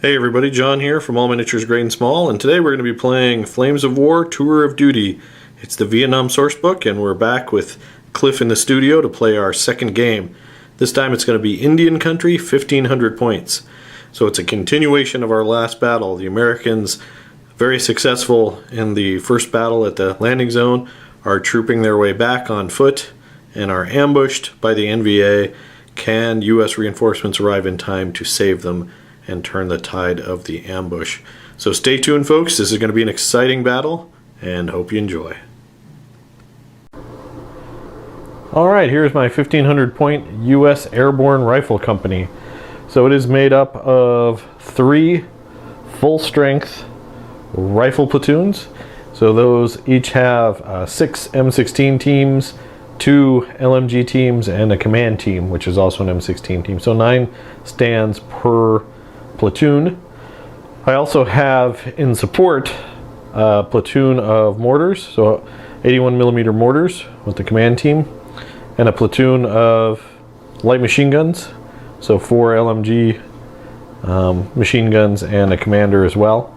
Hey everybody, John here from All Miniatures Great and Small, and today we're going to be playing Flames of War Tour of Duty. It's the Vietnam sourcebook, and we're back with Cliff in the studio to play our second game. This time it's going to be Indian Country, 1500 points. So it's a continuation of our last battle. The Americans, very successful in the first battle at the landing zone, are trooping their way back on foot and are ambushed by the NVA. Can U.S. reinforcements arrive in time to save them and turn the tide of the ambush? So stay tuned, folks. This is going to be an exciting battle, and hope you enjoy. Alright, here's my 1500 point U.S. Airborne Rifle Company. So it is made up of 3 full-strength rifle platoons. So those each have 6 M16 teams, 2 LMG teams, and a command team, which is also an M16 team. So 9 stands per platoon. I also have in support a platoon of mortars, so 81mm mortars with the command team, and a platoon of light machine guns, so 4 LMG machine guns and a commander as well.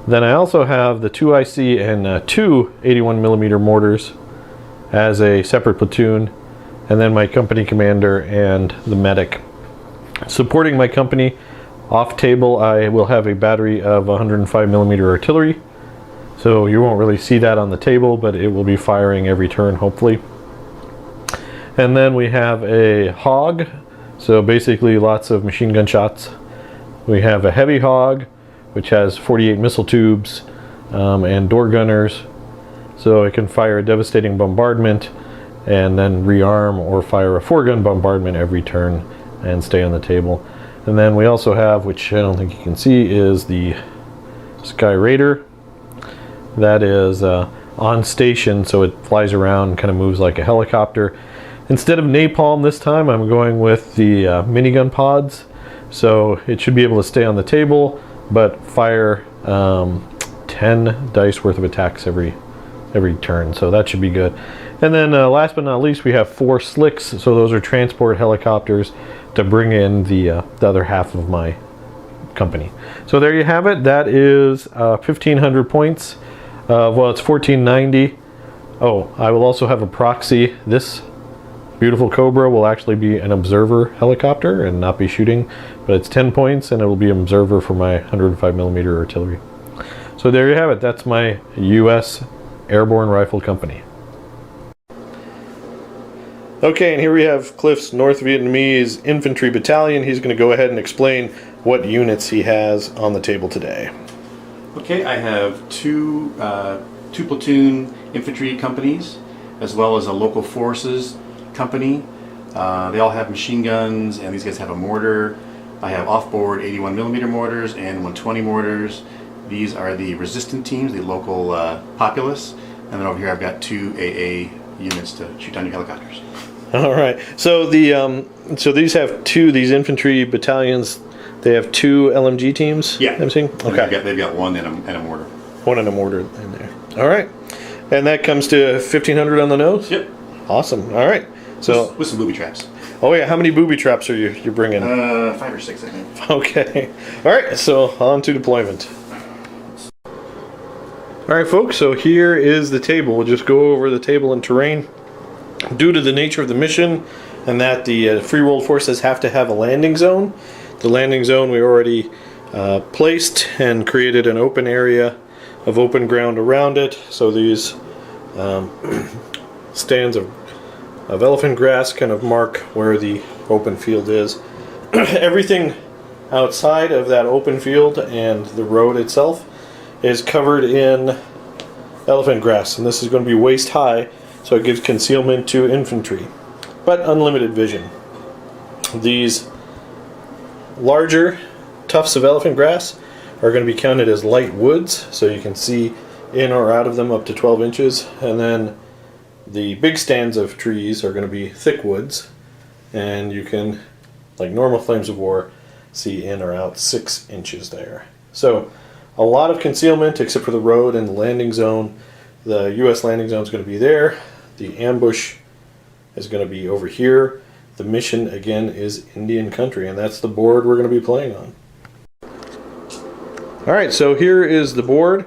Then I also have the 2 IC and 2 81mm mortars as a separate platoon, and then my company commander and the medic. Supporting my company off table, I will have a battery of 105mm artillery, so you won't really see that on the table, but it will be firing every turn, hopefully. And then we have a hog, so basically lots of machine gun shots. We have a heavy hog, which has 48 missile tubes and door gunners, so it can fire a devastating bombardment and then rearm or fire a 4-gun bombardment every turn and stay on the table. And then we also have, which I don't think you can see, is the Sky Raider. That is on station, so it flies around and kind of moves like a helicopter. Instead of napalm this time, I'm going with the minigun pods. So it should be able to stay on the table, but fire 10 dice worth of attacks every turn. So that should be good. And then last but not least, we have 4 slicks. So those are transport helicopters to bring in the other half of my company. So there you have it. That is 1500 points. Well, it's 1490. Oh, I will also have a proxy. This beautiful Cobra will actually be an observer helicopter and not be shooting, but it's 10 points and it will be an observer for my 105mm artillery. So there you have it. That's my U.S. Airborne Rifle Company. Okay, and here we have Cliff's North Vietnamese Infantry Battalion. He's going to go ahead and explain what units he has on the table today. Okay, I have two platoon infantry companies, as well as a local forces company. They all have machine guns, and these guys have a mortar. I have off-board 81mm mortars and 120 mortars. These are the resistant teams, the local populace. And then over here I've got 2 AA units to shoot down your helicopters. All right. So so these have these infantry battalions. They have 2 LMG teams. Yeah. I'm seeing. Okay. They've got 1 and a mortar. 1 and a mortar in there. All right. And that comes to 1500 on the nose. Yep. Awesome. All right. So with some booby traps. Oh yeah. How many booby traps are you bringing? 5 or 6, I think. Okay. All right. So on to deployment. All right, folks. So here is the table. We'll just go over the table and terrain. Due to the nature of the mission and that the free world forces have to have a landing zone, the landing zone we already placed and created an open area of open ground around it. So these stands of elephant grass kind of mark where the open field is. Everything outside of that open field and the road itself is covered in elephant grass, and this is going to be waist high, so it gives concealment to infantry, but unlimited vision. These larger tufts of elephant grass are going to be counted as light woods, so you can see in or out of them up to 12 inches, and then the big stands of trees are going to be thick woods, and you can, like normal Flames of War, see in or out 6 inches there. So a lot of concealment except for the road and the landing zone. The U.S. landing zone is going to be there. The ambush is going to be over here. The mission, again, is Indian Country, and that's the board we're going to be playing on. Alright, so here is the board.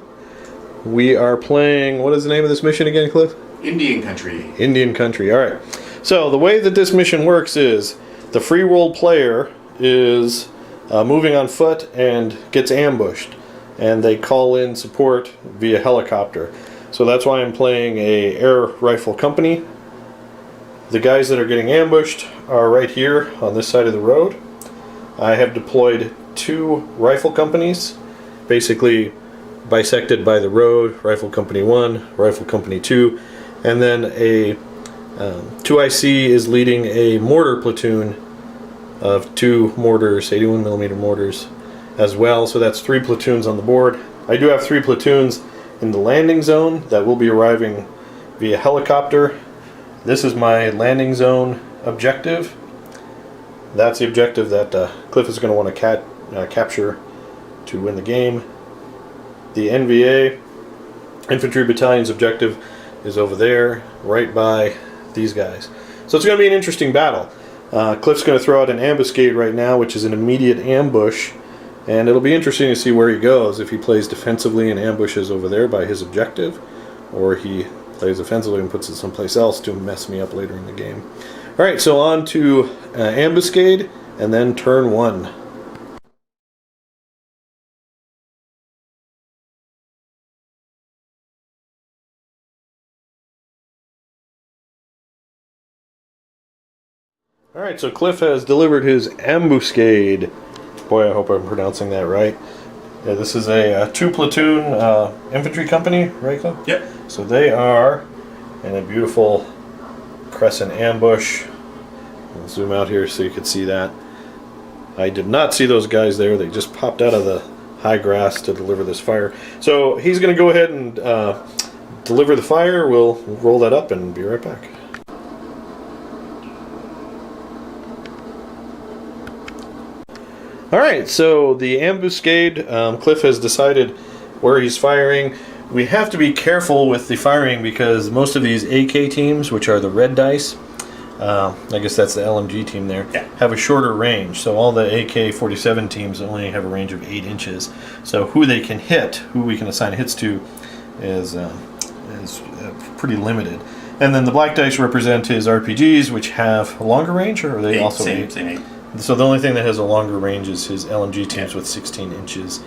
We are playing, what is the name of this mission again, Cliff? Indian country. Indian country, alright. So the way that this mission works is the free roll player is moving on foot and gets ambushed. And they call in support via helicopter. So that's why I'm playing a air rifle company. The guys that are getting ambushed are right here on this side of the road. I have deployed 2 rifle companies, basically bisected by the road. Rifle Company 1, Rifle Company 2, and then a 2IC is leading a mortar platoon of 2 mortars, 81mm mortars as well. So that's 3 platoons on the board. I do have 3 platoons in the landing zone that will be arriving via helicopter. This is my landing zone objective. That's the objective that Cliff is going to want to capture to win the game. The NVA Infantry Battalion's objective is over there, right by these guys. So it's going to be an interesting battle. Cliff's going to throw out an ambuscade right now, which is an immediate ambush. And it'll be interesting to see where he goes, if he plays defensively and ambushes over there by his objective, or he plays offensively and puts it someplace else to mess me up later in the game. Alright, so on to ambuscade, and then turn 1. Alright, so Cliff has delivered his ambuscade. Boy, I hope I'm pronouncing that right. Yeah, this is a 2-platoon infantry company, right, Cliff? Yep. So they are in a beautiful crescent ambush. I'll zoom out here so you can see that. I did not see those guys there. They just popped out of the high grass to deliver this fire. So he's going to go ahead and deliver the fire. We'll roll that up and be right back. Alright, so the ambuscade, Cliff has decided where he's firing. We have to be careful with the firing because most of these AK teams, which are the red dice, I guess that's the LMG team there, yeah, have a shorter range. So all the AK-47 teams only have a range of 8 inches. So who they can hit, who we can assign hits to, is pretty limited. And then the black dice represent his RPGs, which have a longer range, or are they also 8? Same 8. So the only thing that has a longer range is his LMG teams with 16 inches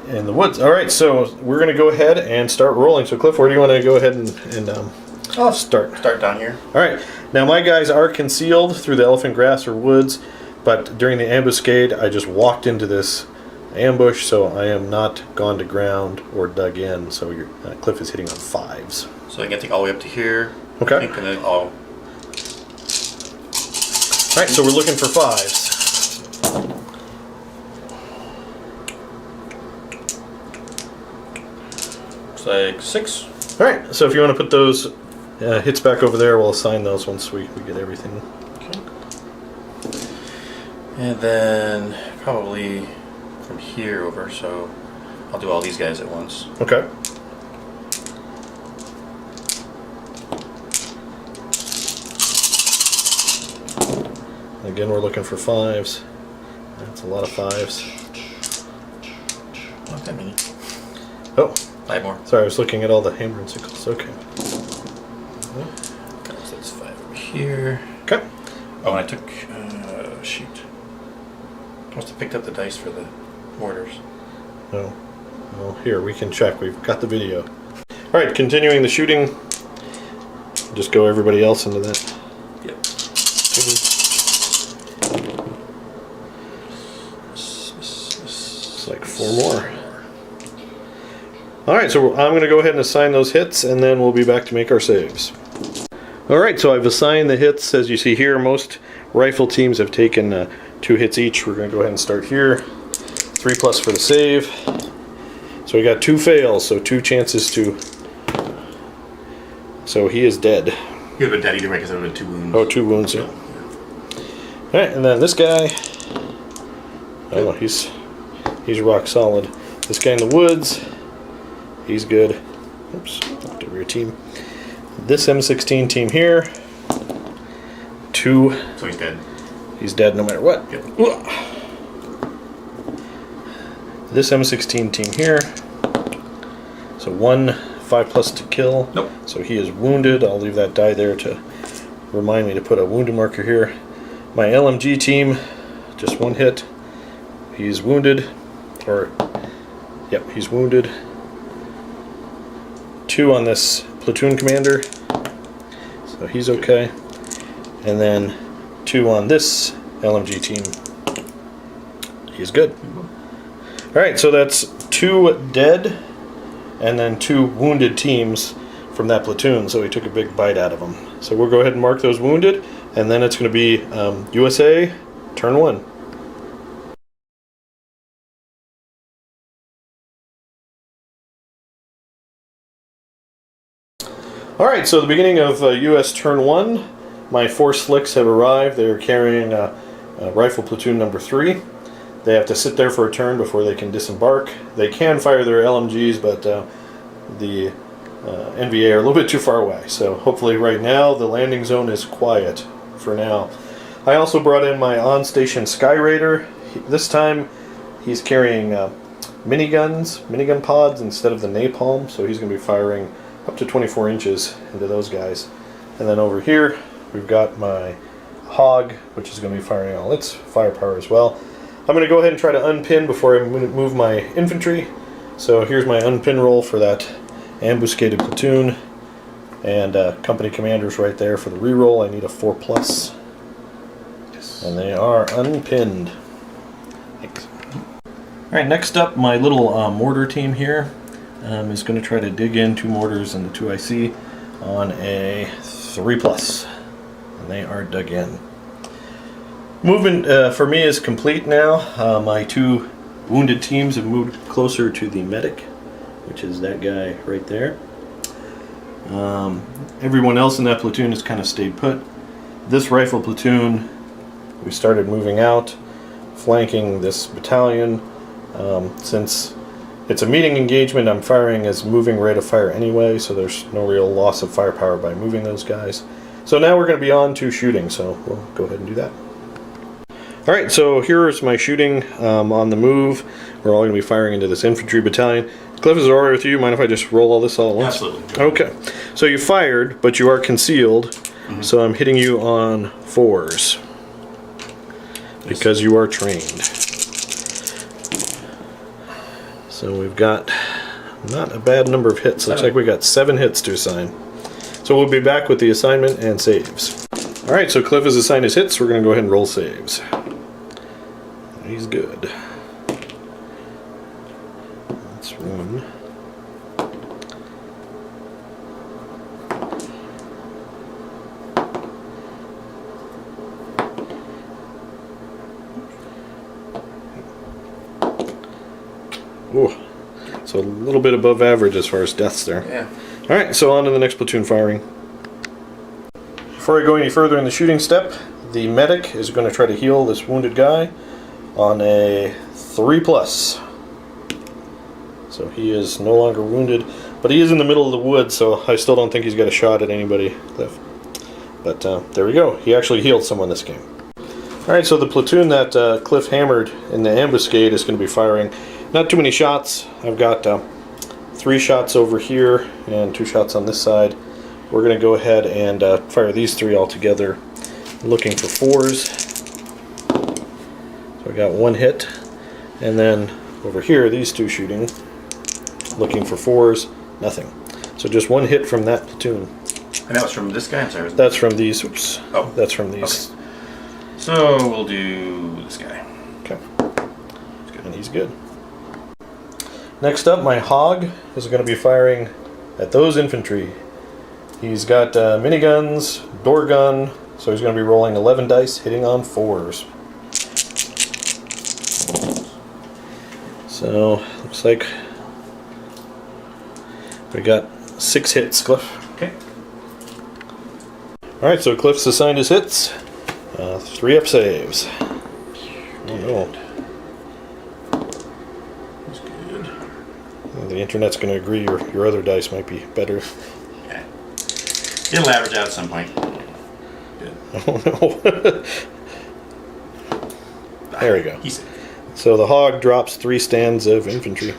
in the woods. All right, so we're going to go ahead and start rolling. So Cliff, where do you want to go ahead and start? Start down here. All right. Now my guys are concealed through the elephant grass or woods, but during the ambuscade, I just walked into this ambush, so I am not gone to ground or dug in. So your Cliff is hitting on 5s. So I can take all the way up to here. Okay. I think, and then I'll... All right, so we're looking for 5s. Looks like 6. All right, so if you want to put those hits back over there, we'll assign those once we get everything. Okay. And then probably from here over, so I'll do all these guys at once. Okay. Again, we're looking for 5s. That's a lot of 5s. Not that many. Oh, 5 more. sorry, I was looking at all the hammer and sickles. Okay. Okay, so that's 5 over here. Okay. Oh, and I took, shoot. I must have picked up the dice for the mortars. Oh. Well, here, we can check. We've got the video. All right, continuing the shooting. Just go everybody else into that. Yep. It's like 4 more. Alright, so I'm going to go ahead and assign those hits, and then we'll be back to make our saves. Alright, so I've assigned the hits. As you see here, most rifle teams have taken 2 hits each. We're going to go ahead and start here. 3 plus for the save. So we got 2 fails, so 2 chances to... So he is dead. You have a dead either way because I have 2 wounds. Oh, 2 wounds, yeah. Alright, and then this guy... Oh, he's rock solid. This guy in the woods... He's good. Oops, knocked over your team. This M16 team here. 2. So he's dead. He's dead no matter what. Yep. this M16 team here. So 1 5+ to kill. Nope. So he is wounded. I'll leave that die there to remind me to put a wounded marker here. My LMG team, just 1 hit. He's wounded. Or, yep, he's wounded. 2 on this platoon commander. So he's okay. And then 2 on this LMG team. He's good. Alright, so that's 2 dead and then 2 wounded teams from that platoon, so he took a big bite out of them. So we'll go ahead and mark those wounded, and then it's going to be USA, turn 1. Alright, so the beginning of US turn 1, my 4 slicks have arrived. They are carrying rifle platoon number 3. They have to sit there for a turn before they can disembark. They can fire their LMGs, but the NVA are a little bit too far away. So hopefully right now the landing zone is quiet for now. I also brought in my on-station Sky Raider. This time he's carrying minigun pods instead of the napalm, so he's going to be firing up to 24 inches into those guys. And then over here we've got my Hog, which is going to be firing all its firepower as well. I'm going to go ahead and try to unpin before I move my infantry. So here's my unpin roll for that ambuscaded platoon. And company commanders right there for the reroll. I need a 4+. Yes. And they are unpinned. Thanks. Alright, next up, my little mortar team here is going to try to dig in 2 mortars and the 2 IC on a 3+. And they are dug in. Movement for me is complete now. My 2 wounded teams have moved closer to the medic, which is that guy right there. Everyone else in that platoon has kind of stayed put. This rifle platoon, we started moving out, flanking this battalion. Since it's a meeting engagement, I'm firing as moving rate of fire anyway, so there's no real loss of firepower by moving those guys. So now we're going to be on to shooting, so we'll go ahead and do that. Alright, so here's my shooting on the move. We're all going to be firing into this infantry battalion. Cliff, is it alright with you? Mind if I just roll all this all at once? Absolutely. Okay. So you fired, but you are concealed, so I'm hitting you on 4s. Because you are trained. So we've got not a bad number of hits. Looks like we got 7 hits to assign. So we'll be back with the assignment and saves. Alright, so Cliff has assigned his hits. We're going to go ahead and roll saves. He's good. That's 1. Ooh, so a little bit above average as far as deaths there. Yeah. Alright, so on to the next platoon firing. Before I go any further in the shooting step, the medic is going to try to heal this wounded guy on a 3+. So he is no longer wounded, but he is in the middle of the woods, so I still don't think he's got a shot at anybody, Cliff. But there we go. He actually healed someone this game. Alright, so the platoon that Cliff hammered in the ambuscade is going to be firing not too many shots. I've got 3 shots over here and 2 shots on this side. We're going to go ahead and fire these 3 all together, looking for 4s. So I got 1 hit, and then over here, these 2 shooting, looking for 4s, nothing. So just 1 hit from that platoon. And that was from this guy? I'm sorry. That's from these. Oops. Oh. That's from these. Okay. So we'll do this guy. Okay. And he's good. Next up, my Hog is going to be firing at those infantry. He's got miniguns, door gun, so he's going to be rolling 11 dice, hitting on 4s. So, looks like we got 6 hits, Cliff. Okay. Alright, so Cliff's assigned his hits. 3 up saves. Oh no. That's good. The internet's going to agree your other dice might be better. Yeah. It'll average out at some point. Good. Oh no. There we go. He's So the hog drops 3 stands of infantry.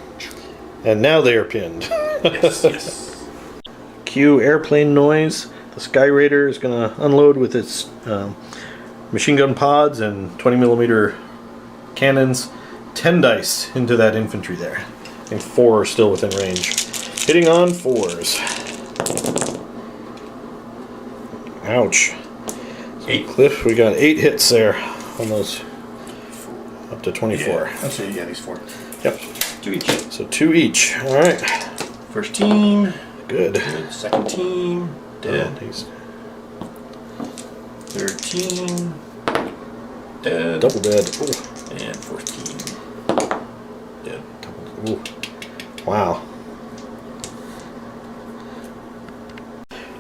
And now they are pinned. Yes, yes. Cue airplane noise. The Sky Raider is going to unload with its machine gun pods and 20mm cannons. 10 dice into that infantry there. I think 4 are still within range. Hitting on 4s. Ouch. 8. Cliff, we got 8 hits there. Almost up to 24. Yeah, I'll show you these 4. Yep. 2 each. So 2 each. Alright. First team. Good. Second team. Dead. Oh, he's Third team. Dead. double dead. Ooh. And fourth team. Dead. Ooh. Wow.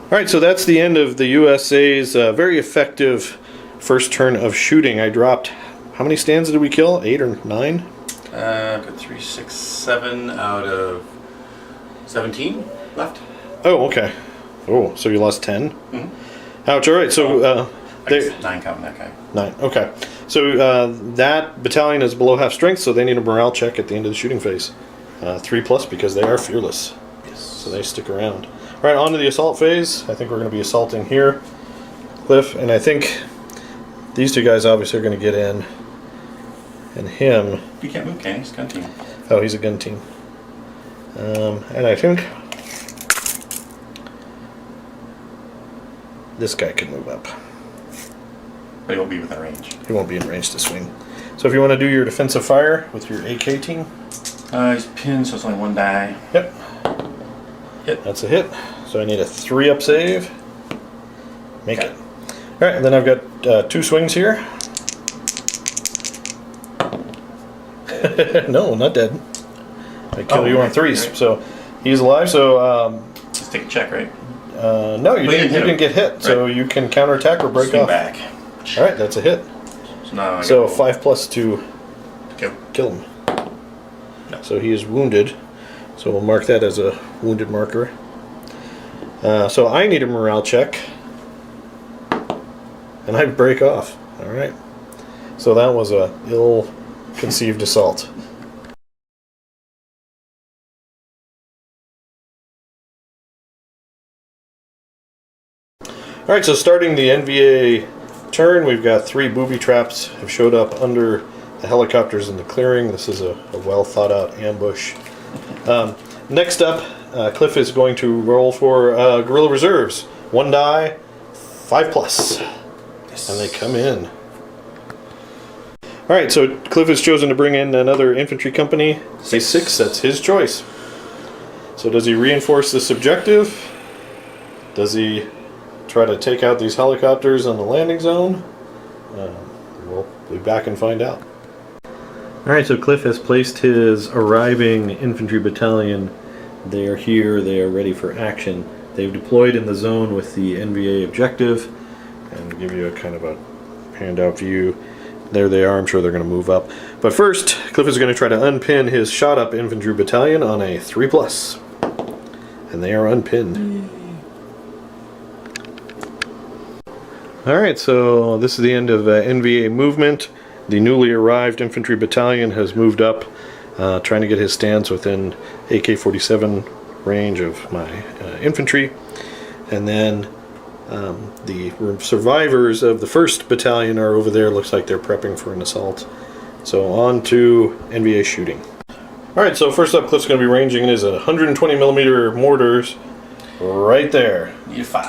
Alright, so that's the end of the USA's very effective first turn of shooting. I dropped, how many stands did we kill? 8 or 9? Got 3, 6, 7 out of 17 left. Oh, okay. Oh, so you lost 10? Mm-hmm. Ouch, alright, so... I guess 9 counting that guy. 9, okay. So that battalion is below half strength, so they need a morale check at the end of the shooting phase. 3+ because they are fearless. Yes. So they stick around. Alright, on to the assault phase. I think we're going to be assaulting here, Cliff, and I think these 2 guys obviously are going to get in. And him... You can't move, can you? He's gun team. Oh, he's a gun team. And I think this guy can move up. But he won't be within range. He won't be in range to swing. So if you want to do your defensive fire with your AK team. He's pinned, so it's only 1 die. Yep. Hit. That's a hit. So I need a 3-up save. Make Okay. it. Alright, and then I've got 2 swings here. No, not dead. I kill you on 3s. Right. So he's alive. So Just take a check, right? no, you didn't get hit. So you can counterattack or break Swing off. back. Alright, that's a hit. So now I So gotta 5+ to kill him. No. So he is wounded. So we'll mark that as a wounded marker. So I need a morale check. And I break off. Alright. So that was a ill-conceived assault. Alright, so starting the NVA turn, we've got 3 booby traps have showed up under the helicopters in the clearing. This is a well thought out ambush. Next up, Cliff is going to roll for guerrilla reserves. 1 die, 5+. Yes. And they come in. Alright, so Cliff has chosen to bring in another infantry company. Say 6, that's his choice. So does he reinforce this objective? Does he try to take out these helicopters on the landing zone? We'll be back and find out. Alright, so Cliff has placed his arriving infantry battalion. They are here, they are ready for action. They've deployed in the zone with the NVA objective. And give you a kind of a handout view. There they are, I'm sure they're going to move up. But first, Cliff is going to try to unpin his shot-up infantry battalion on a 3+. And they are unpinned. Alright, so this is the end of NVA movement. The newly arrived infantry battalion has moved up, trying to get his stands within AK-47 range of my infantry. And then the survivors of the 1st battalion are over there. Looks like they're prepping for an assault. So on to NVA shooting. Alright, so first up, Cliff's going to be ranging his 120mm mortars right there. Need a 5.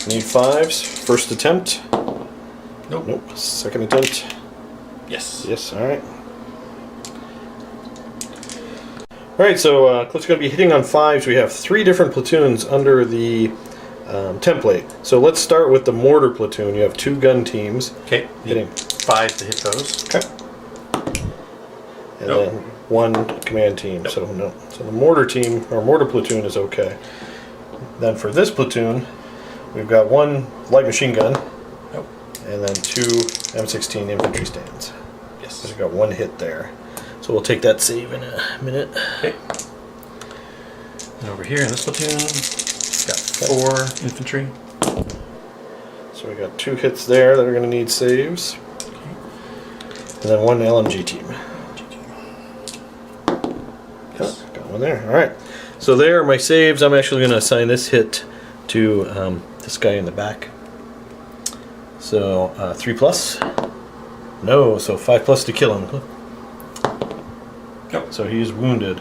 Need 5s. First attempt. Nope. Nope. Second attempt. Yes. Yes, alright. Alright, so Cliff's going to be hitting on 5s. We have 3 different platoons under the template. So let's start with the mortar platoon. You have 2 gun teams. Okay. Hitting. 5 to hit those. Okay. And Nope. then 1 command team. Nope. So no. So the mortar team, or mortar platoon, is okay. Then for this platoon, we've got 1 light machine gun. Nope. And then 2 M16 infantry stands. Yes. So we've got 1 hit there. So we'll take that save in a minute. Okay. And over here in this platoon, got 4 infantry. So we got 2 hits there that are going to need saves. Okay. And then 1 LMG team. one there. All right. So there are my saves. I'm actually going to assign this hit to this guy in the back. So 3+. No, so 5+ to kill him. Yep. So he's wounded.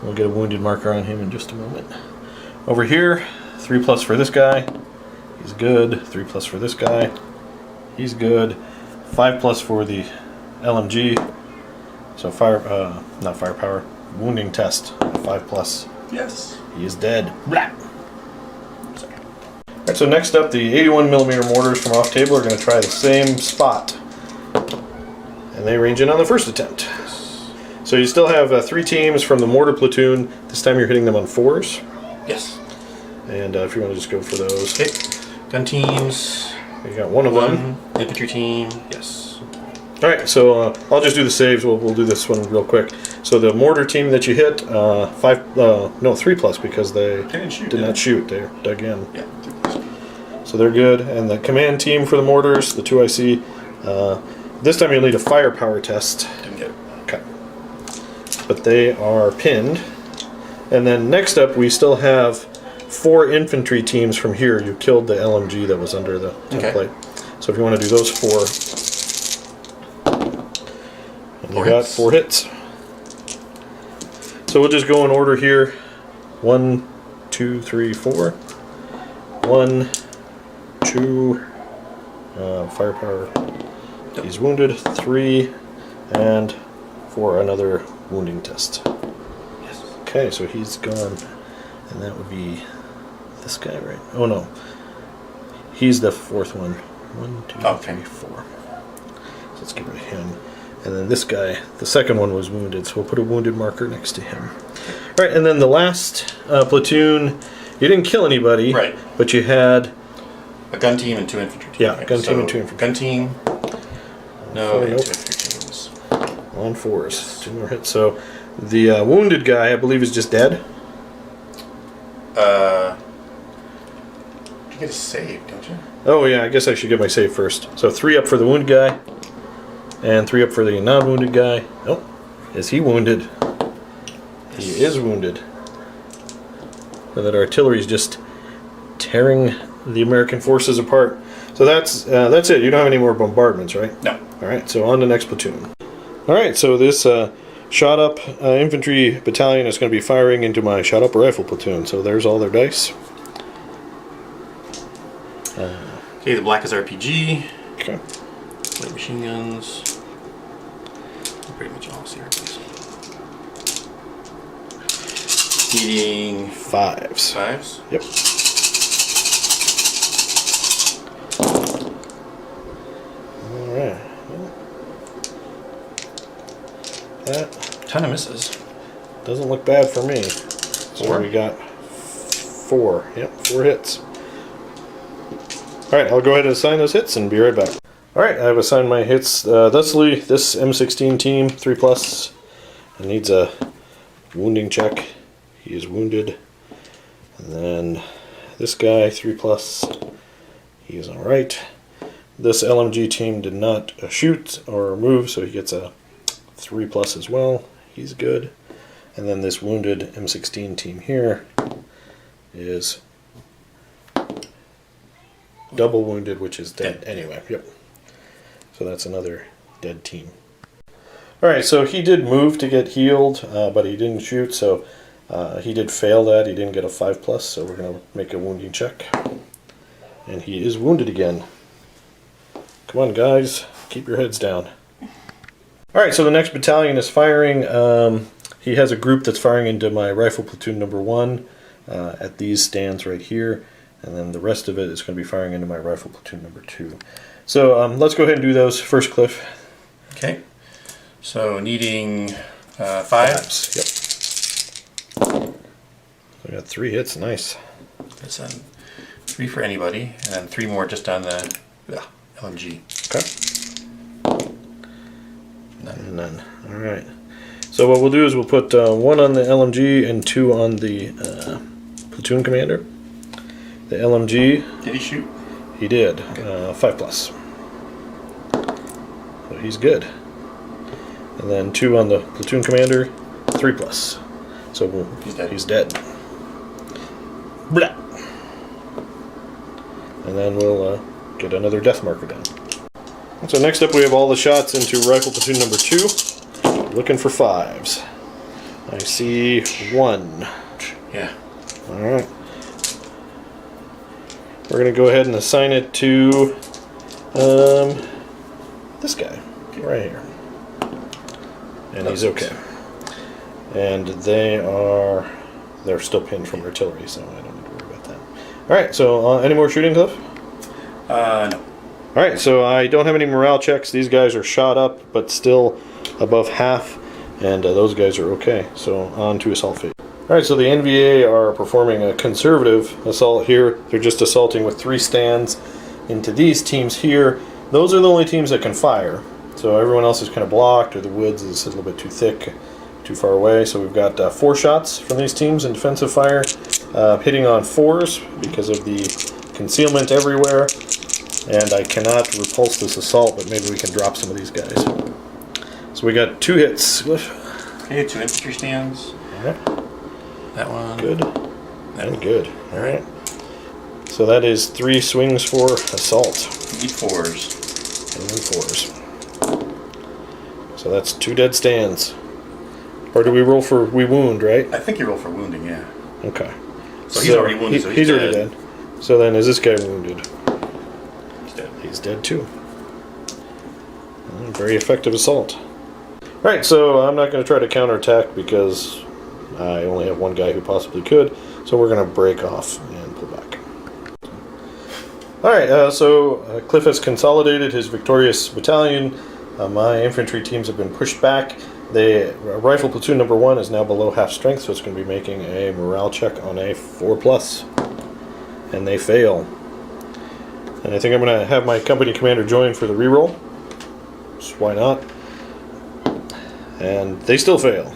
We'll get a wounded marker on him in just a moment. Over here, 3+ for this guy. He's good. 3+ for this guy. He's good. 5+ for the LMG. So not firepower. Wounding test. 5+. Yes. He is dead. Blah. Sorry. All right. So next up, the 81mm mortars from off table are going to try the same spot, and they range in on the first attempt. So you still have 3 teams from the mortar platoon. This time you're hitting them on 4s. Yes. And if you want to just go for those. Okay. Gun teams. You got one of them. Infantry team. Yes. All right, so I'll just do the saves. We'll do this one real quick. So the mortar team that you hit, 3+ because they did not shoot. They dug in. Yeah. So they're good. And the command team for the mortars, the 2 IC, this time you'll need a firepower test. Didn't get it. Okay. But they are pinned. And then next up, we still have 4 infantry teams from here. You killed the LMG that was under the template. So if you want to do those 4, and you got 4 hits. So we'll just go in order here. 1, 2, 3, 4. 1, 2, firepower. He's wounded. 3, and 4, another wounding test. Yes. Okay, so he's gone, and that would be this guy, right? Oh no, he's the 4th one. 1, 2, 3, 4. So let's get rid of him. And then this guy, the second one was wounded, so we'll put a wounded marker next to him. All right, and then the last platoon, you didn't kill anybody, right? But you had a gun team and 2 infantry teams. Yeah, gun team and 2 infantry. Gun team. No, and nope. 2 infantry teams. On 4s, 2 more hits. So the wounded guy, I believe, is just dead. You get a save, don't you? Oh yeah, I guess I should get my save first. So 3 up for the wounded guy, and 3 up for the non-wounded guy. Oh, is he wounded? He is wounded. So that artillery is just tearing the American forces apart. So that's it. You don't have any more bombardments, right? No. All right. So on to the next platoon. All right. So this shot up infantry battalion is going to be firing into my shot up rifle platoon. So there's all their dice. Okay, the black is RPG. Okay. Light machine guns. Pretty much all CRPs. Needing 5s. 5s. Yep. All right. That Ton of misses. doesn't look bad for me. So 4? we got 4. Yep, 4 hits. All right, I'll go ahead and assign those hits and be right back. All right, I've assigned my hits. Thusly, this M16 team, 3+, it needs a wounding check. He is wounded. And then this guy, 3+, he is all right. This LMG team did not shoot or move, so he gets a 3+ as well. He's good. And then this wounded M16 team here is double wounded, which is dead anyway. Yep. So that's another dead team. All right, so he did move to get healed, but he didn't shoot, so he did fail that. He didn't get a 5+, so we're going to make a wounding check. And he is wounded again. Come on, guys. Keep your heads down. All right, so the next battalion is firing. He has a group that's firing into my rifle platoon number 1 at these stands right here. And then the rest of it is going to be firing into my rifle platoon number 2. So let's go ahead and do those first, Cliff. Okay. So needing 5s. Yep. I got 3 hits. Nice. That's 3 for anybody, and then 3 more just on the LMG. Okay. None. All right. So what we'll do is we'll put 1 on the LMG and 2 on the platoon commander. The LMG. Did he shoot? He did. Okay. 5+. So he's good. And then 2 on the platoon commander, 3+. So He's dead. He's dead. Blah. And then we'll get another death marker down. So next up we have all the shots into rifle platoon number 2. Looking for 5s. I see 1. Yeah. Alright. We're going to go ahead and assign it to this guy right here. And he's okay. And they're still pinned from artillery, so I don't need to worry about that. Alright, so any more shooting, Cliff? No. Alright, so I don't have any morale checks. These guys are shot up, but still above half, and those guys are okay. So on to assault phase. Alright, so the NVA are performing a conservative assault here. They're just assaulting with 3 stands into these teams here. Those are the only teams that can fire. So everyone else is kind of blocked, or the woods is a little bit too thick, too far away. So we've got 4 shots from these teams in defensive fire, hitting on 4s because of the concealment everywhere. And I cannot repulse this assault, but maybe we can drop some of these guys. So we got 2 hits. Okay, 2 infantry stands. Alright. That one. Good. That And one. good. Alright. So that is 3 swings for assault. Need 4s. And then 4s. So that's 2 dead stands. Or do we roll for we wound, right? I think you roll for wounding, yeah. Okay. So he's already wounded, so he's already dead. So then is this guy wounded? He's dead. He's dead too. Very effective assault. Alright, so I'm not going to try to counterattack because I only have one guy who possibly could. So we're going to break off and pull back. Alright, so Cliff has consolidated his victorious battalion. My infantry teams have been pushed back. Rifle platoon number 1 is now below half strength, so it's going to be making a morale check on a 4+. And they fail. And I think I'm going to have my company commander join for the reroll. So why not? And they still fail.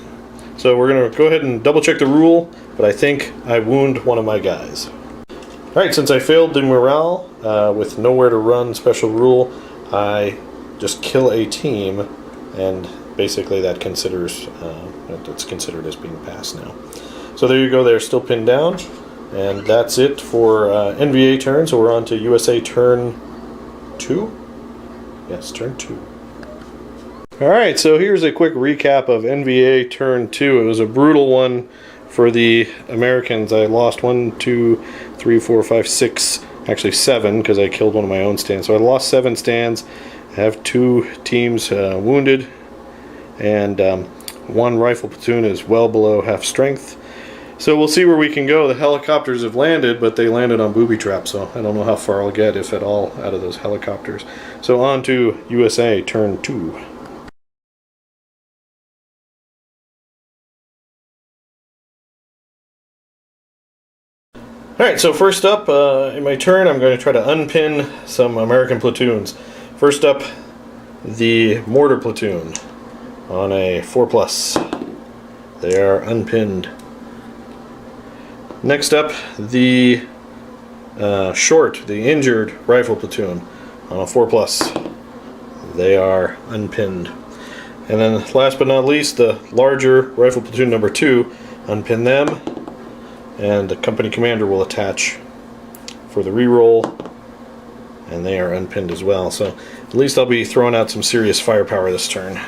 So we're going to go ahead and double check the rule, but I think I wound one of my guys. Alright, since I failed the morale with nowhere to run special rule, I just kill a team, and basically that considers it's considered as being passed now. So there you go, they're still pinned down, and that's it for NVA turn. So we're on to USA turn 2? Yes, turn 2. Alright, so here's a quick recap of NVA turn 2. It was a brutal one for the Americans. I lost 1, 2, 3, 4, 5, 6, actually 7, because I killed one of my own stands. So I lost 7 stands. I have 2 teams wounded, and 1 rifle platoon is well below half strength. So we'll see where we can go. The helicopters have landed, but they landed on booby traps, so I don't know how far I'll get, if at all, out of those helicopters. So on to USA turn 2. Alright, so first up, in my turn, I'm going to try to unpin some American platoons. First up, the mortar platoon on a 4+. They are unpinned. Next up, the the injured rifle platoon on a 4+. They are unpinned. And then last but not least, the larger rifle platoon number 2, unpin them. And the company commander will attach for the reroll, and they are unpinned as well. So at least I'll be throwing out some serious firepower this turn.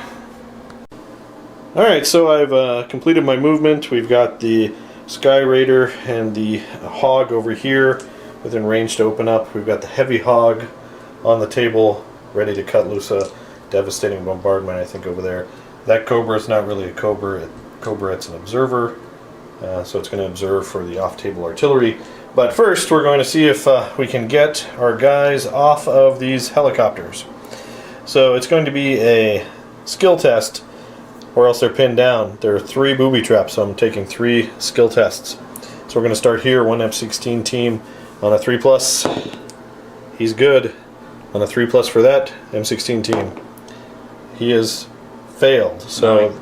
Alright, so I've completed my movement. We've got the Sky Raider and the Hog over here within range to open up. We've got the Heavy Hog on the table ready to cut loose a devastating bombardment, I think, over there. That Cobra is not really a Cobra. It's an observer. So it's going to observe for the off-table artillery. But first, we're going to see if we can get our guys off of these helicopters. So it's going to be a skill test, or else they're pinned down. There are 3 booby traps, so I'm taking 3 skill tests. So we're going to start here, 1 F-16 team on a 3+. He's good on a 3+ for that M16 team. He has failed. So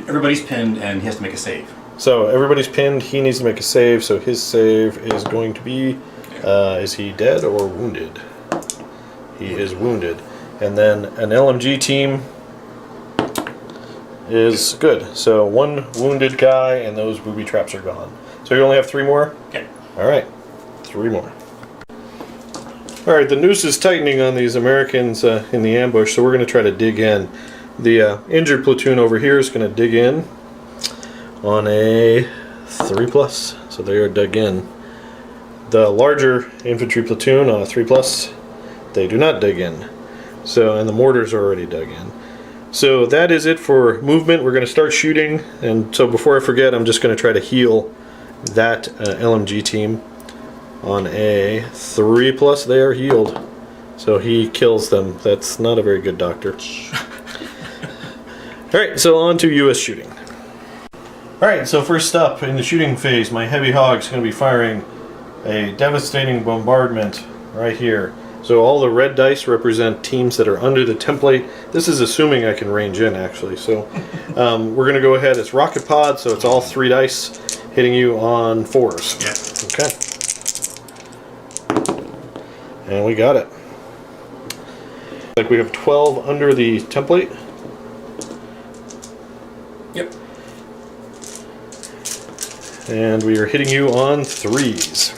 everybody's pinned, and he has to make a save. So everybody's pinned, he needs to make a save, so his save is going to be, is he dead or wounded? He is wounded. And then an LMG team is good. So 1 wounded guy, and those booby traps are gone. So you only have 3 more? Okay. Alright, 3 more. Alright, the noose is tightening on these Americans in the ambush, so we're going to try to dig in. The injured platoon over here is going to dig in on a 3+, so they are dug in. The larger infantry platoon on a 3+, they do not dig in. So, and the mortars are already dug in. So that is it for movement. We're going to start shooting, and so before I forget, I'm just going to try to heal that LMG team. On a 3+, they are healed. So he kills them. That's not a very good doctor. Alright, so on to US shooting. Alright, so first up in the shooting phase, my heavy hog's going to be firing a devastating bombardment right here. So all the red dice represent teams that are under the template. This is assuming I can range in, actually. So we're going to go ahead. It's rocket pod, so it's all 3 dice hitting you on 4s. Yeah. Okay. And we got it. Like we have 12 under the template. Yep. And we are hitting you on 3s.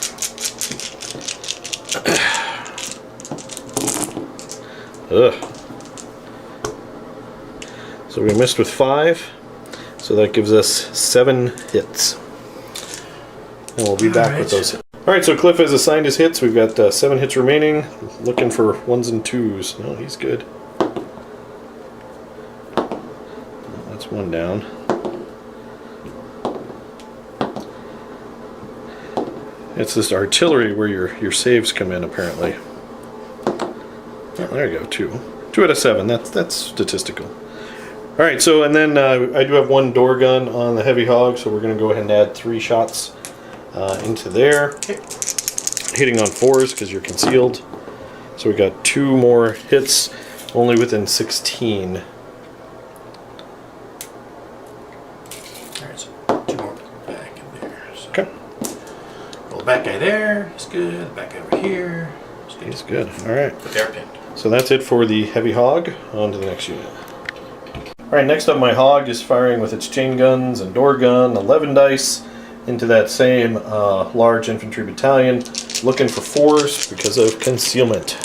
Ugh. So we missed with 5. So that gives us 7 hits. And we'll be back with those hits. Alright, so Cliff has assigned his hits. We've got 7 hits remaining. Looking for 1s and 2s. No, he's good. That's 1 down. It's this artillery where your saves come in, apparently. Oh, there you go, 2. 2 out of 7. That's statistical. Alright, so and then I do have 1 door gun on the heavy hog, so we're going to go ahead and add 3 shots into there. Okay. Hitting on 4s because you're concealed. So we got 2 more hits, only within 16. Alright, so 2 more back in there. So Okay. Well, the back guy there is good. The back guy over here is good. He's good. Alright. But they're pinned. So that's it for the heavy hog. On to the next unit. Alright, next up my hog is firing with its chain guns and door gun, 11 dice, into that same large infantry battalion, looking for 4s because of concealment.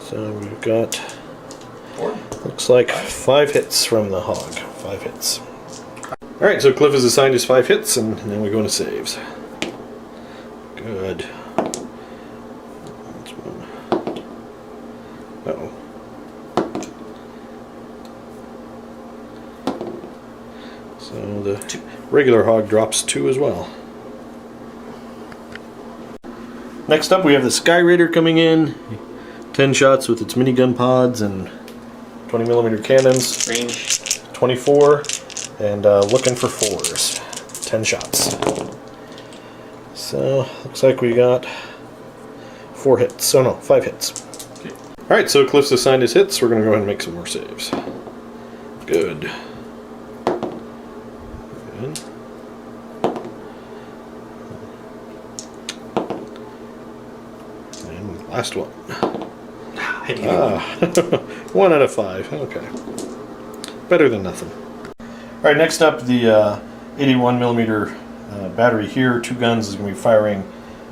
So we've got, 4. looks like 5 hits from the hog. 5 hits. Alright, so Cliff has assigned his 5 hits, and then we go into saves. Good. That's 1. Uh-oh. So the 2. regular hog drops 2 as well. Next up we have the Sky Raider coming in. 10 shots with its minigun pods and 20mm cannons. Range. 24 and looking for 4s. 10 shots. So looks like we got 4 hits. Oh no, 5 hits. Okay. Alright, so Cliff's assigned his hits. We're going to go ahead and make some more saves. Good. Good. And last one. I had to get 1 out of 5. Okay. Better than nothing. Alright, next up the 81mm battery here. 2 guns is going to be firing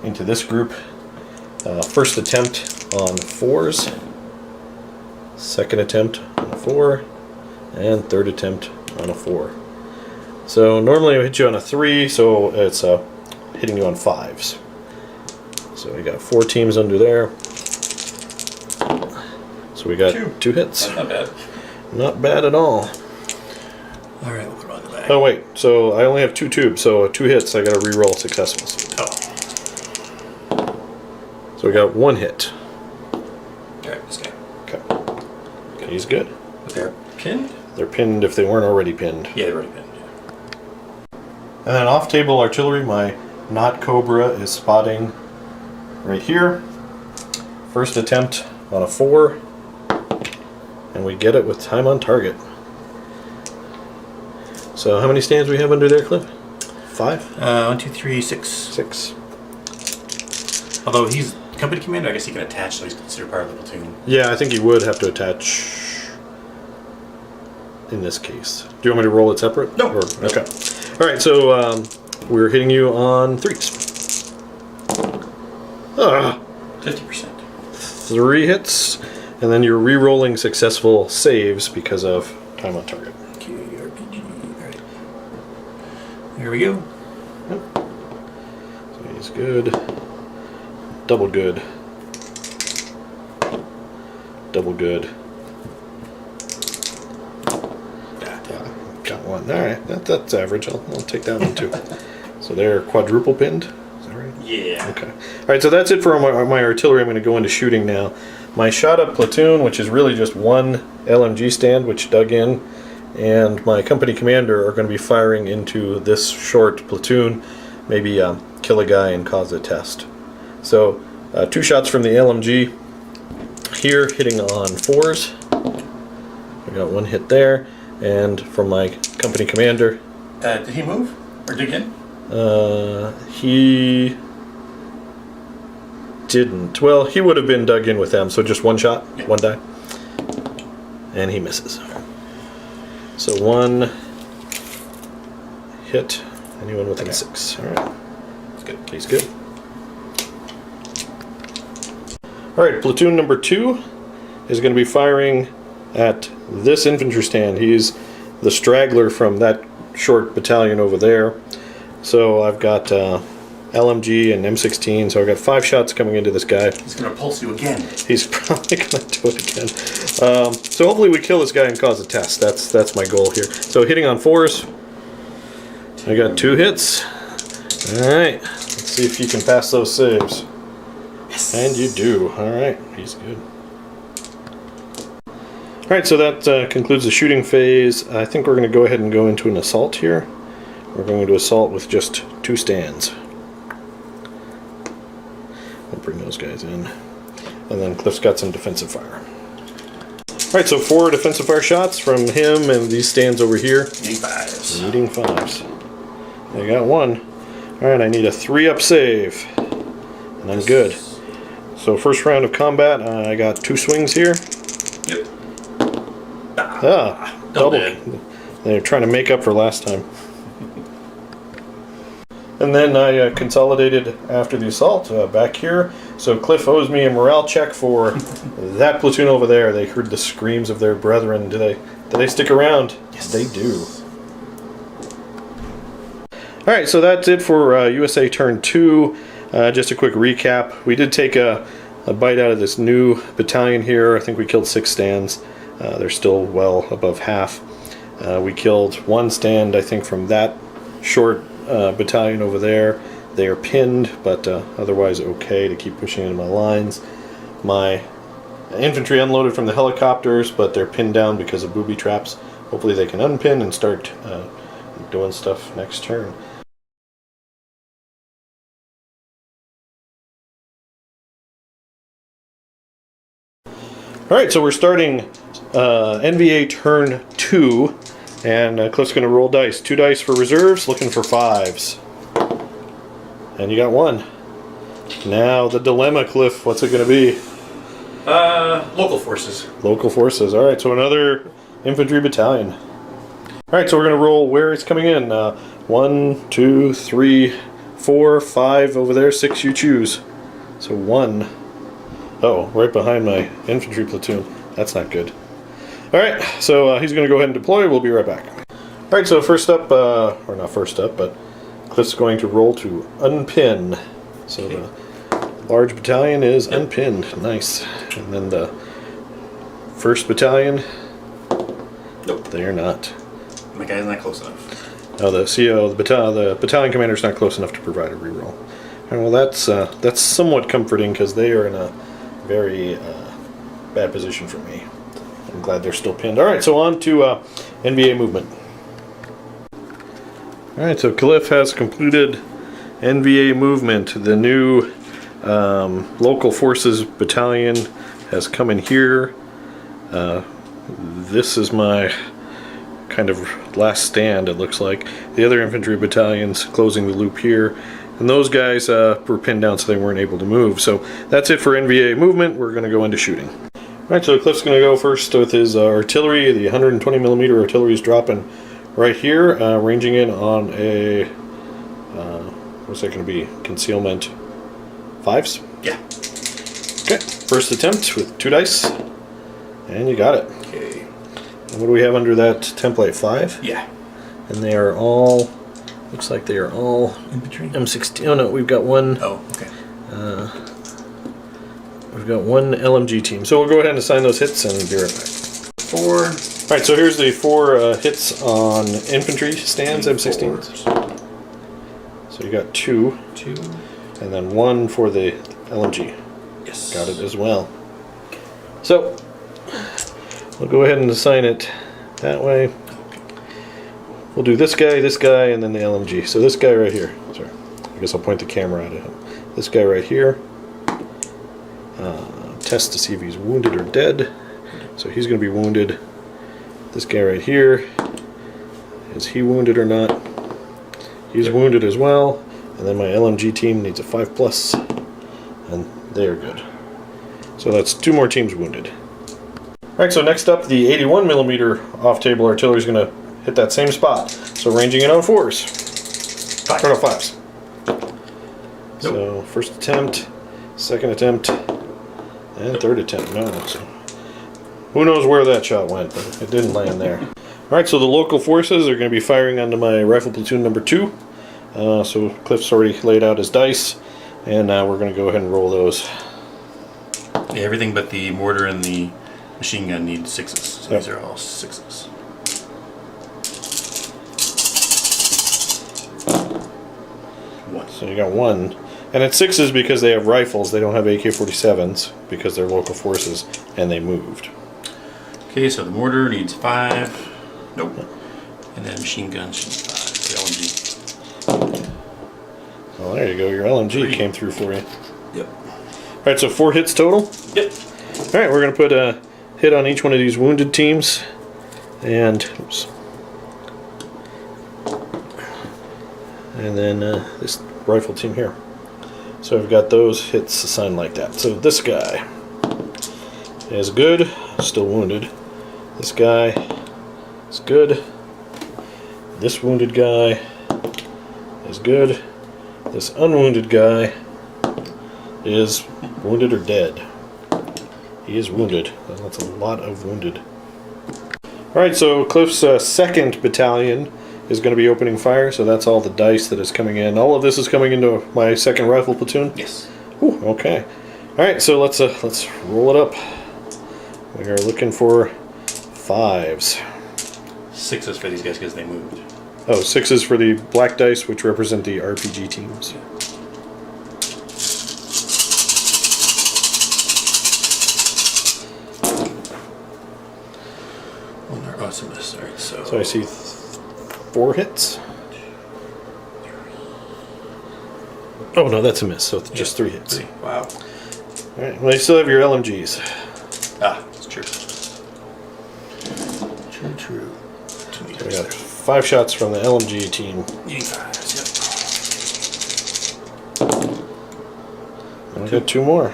into this group. First attempt on 4s. Second attempt on a 4. And third attempt on a 4. So normally I hit you on a 3, so it's hitting you on 5s. So we got 4 teams under there. So we got 2 hits. That's not bad. Not bad at all. Alright, we'll put on the back. Oh wait, so I only have 2 tubes, so 2 hits I gotta re-roll successfuls. Oh. So we got 1 hit. Alright, this guy. Okay. He's good. They're pinned? They're pinned if they weren't already pinned. Yeah, they're already pinned. Yeah. And then off-table artillery, my Not Cobra is spotting right here. First attempt on a 4. And we get it with time on target. So how many stands we have under there, Cliff? 5? 1, 2, 3, 6. 6. Although he's company commander, I guess he can attach, so he's considered part of the platoon. Yeah, I think you would have to attach. in this case. Do you want me to roll it separate? No. Okay. All right, so we're hitting you on 3s. 50%. 3 hits, and then you're re-rolling successful saves because of time on target. Okay, RPG. All right. There we go. So he's good. Double good. Double good. Got one. All right, that's average. I'll take that one too. So they're quadruple pinned. Is that right? Yeah. Okay. All right, so that's it for my artillery. I'm going to go into shooting now. My shot up platoon, which is really just one LMG stand, which dug in, and my company commander are going to be firing into this short platoon, maybe kill a guy and cause a test. So 2 shots from the LMG here, hitting on 4s. I got 1 hit there, and from my company commander. Did he move or dig in? He didn't. Well, he would have been dug in with them, so just 1 shot, yeah. 1 die. And he misses. So 1 hit, anyone within 6. All right. That's good. He's good. All right, platoon number 2 is going to be firing at this infantry stand. He's the straggler from that short battalion over there. So I've got LMG and M16, so I've got 5 shots coming into this guy. He's going to pulse you again. He's probably going to do it again. So hopefully we kill this guy and cause a test. That's my goal here. So hitting on 4s. I got 2 hits. All right, let's see if you can pass those saves. Yes. And you do. All right, he's good. All right, so that concludes the shooting phase. I think we're going to go ahead and go into an assault here. We're going to assault with just 2 stands. We'll bring those guys in. And then Cliff's got some defensive fire. All right, so 4 defensive fire shots from him and these stands over here. Needing 5s. Needing 5s. I got 1. All right, I need a 3-up save. And I'm good. So first round of combat, I got 2 swings here. Yep. Double. They're trying to make up for last time. And then I consolidated after the assault back here. So Cliff owes me a morale check for that platoon over there. They heard the screams of their brethren. Do they stick around? Yes, they do. All right, so that's it for USA Turn 2. Just a quick recap. We did take a bite out of this new battalion here. I think we killed 6 stands. They're still well above half. We killed 1 stand, I think, from that short battalion over there. They are pinned, but otherwise okay to keep pushing into my lines. My infantry unloaded from the helicopters, but they're pinned down because of booby traps. Hopefully they can unpin and start doing stuff next turn. Alright, so we're starting NVA Turn 2, and Cliff's going to roll dice. 2 dice for reserves, looking for 5s. And you got 1. Now the dilemma, Cliff, what's it going to be? Local forces. Local forces. Alright, so another infantry battalion. Alright, so we're going to roll where it's coming in. 1, 2, 3, 4, 5 over there, 6 you choose. So 1. Oh, right behind my infantry platoon. That's not good. Alright, so he's going to go ahead and deploy. We'll be right back. Alright, so first up, or not first up, but Cliff's going to roll to unpin. So the large battalion is unpinned. Nice. And then the first battalion, Nope. they are not. My guy's not close enough. Oh, the CO, the battalion commander's not close enough to provide a reroll. And well, that's somewhat comforting because they are in a very bad position for me. I'm glad they're still pinned. All right, so on to NVA movement. All right, so Cliff has completed NVA movement. The new local forces battalion has come in here. This is my kind of last stand, it looks like. The other infantry battalion's closing the loop here. And those guys were pinned down so they weren't able to move. So that's it for NVA movement. We're going to go into shooting. Alright, so Cliff's going to go first with his artillery. The 120 millimeter artillery is dropping right here, ranging in on a, what's that going to be? Concealment 5s? Yeah. Okay, first attempt with 2 dice. And you got it. Okay. And what do we have under that template? 5? Yeah. And they are all, looks like they are all Infantry? M16. Oh no, we've got one. Oh, okay. We've got one LMG team. So we'll go ahead and assign those hits and be right back. 4. Alright, so here's the 4 hits on infantry stands, M16s. So you got 2. 2. And then 1 for the LMG. Yes. Got it as well. So we'll go ahead and assign it that way. We'll do this guy, and then the LMG. So this guy right here. Sorry. I guess I'll point the camera at him. This guy right here. Test to see if he's wounded or dead. So he's going to be wounded. This guy right here. Is he wounded or not? He's wounded as well. And then my LMG team needs a 5+. And they are good. So that's 2 more teams wounded. Alright, so next up, the 81 millimeter off-table artillery is going to hit that same spot. So ranging in on 4s. 5. Or no, 5s. Nope. So first attempt, second attempt, and third attempt. No, so who knows where that shot went, but it didn't land there. Alright, so the local forces are going to be firing onto my rifle platoon number 2. So Cliff's already laid out his dice, and now we're going to go ahead and roll those. Yeah, everything but the mortar and the machine gun need 6s. So Yep. these are all 6s. So you got 1. And it's 6s because they have rifles, they don't have AK-47s because they're local forces, and they moved. Okay, so the mortar needs 5. Nope. And then machine gun needs 5. The LMG. Well, there you go, your LMG 3. came through for you. Yep. Alright, so 4 hits total? Yep. Alright, we're going to put a hit on each one of these wounded teams. And, oops. And then this rifle team here. So I've got those hits assigned like that. So this guy is good, still wounded. This guy is good. This wounded guy is good. This unwounded guy is wounded or dead. He is wounded. That's a lot of wounded. Alright, so Cliff's 2nd battalion is going to be opening fire, so that's all the dice that is coming in. All of this is coming into my 2nd rifle platoon? Yes. Whew, okay. Alright, so let's roll it up. We are looking for 5s. 6s for these guys because they moved. Oh, 6s for the black dice, which represent the RPG teams. Awesomeness. Alright, So I see 4 hits. Oh no, that's a miss, so it's just 3 hits. 3. Wow. Alright, well you still have your LMGs. Ah, that's true. True. So we got 5 shots from the LMG team. 85s, yep. And we got 2 more.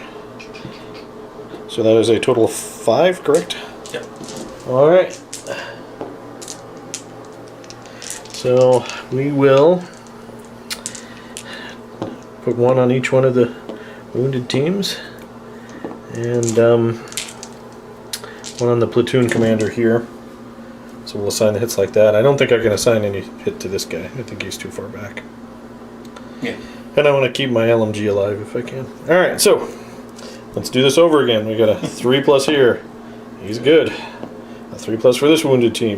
So that is a total of 5, correct? Yep. Alright. So we will put 1 on each one of the wounded teams, and 1 on the platoon commander here. So we'll assign the hits like that. I don't think I can assign any hit to this guy. I think he's too far back. Yeah. And I want to keep my LMG alive if I can. Alright, so let's do this over again. We got a 3+ here. He's good. A 3+ for this wounded team.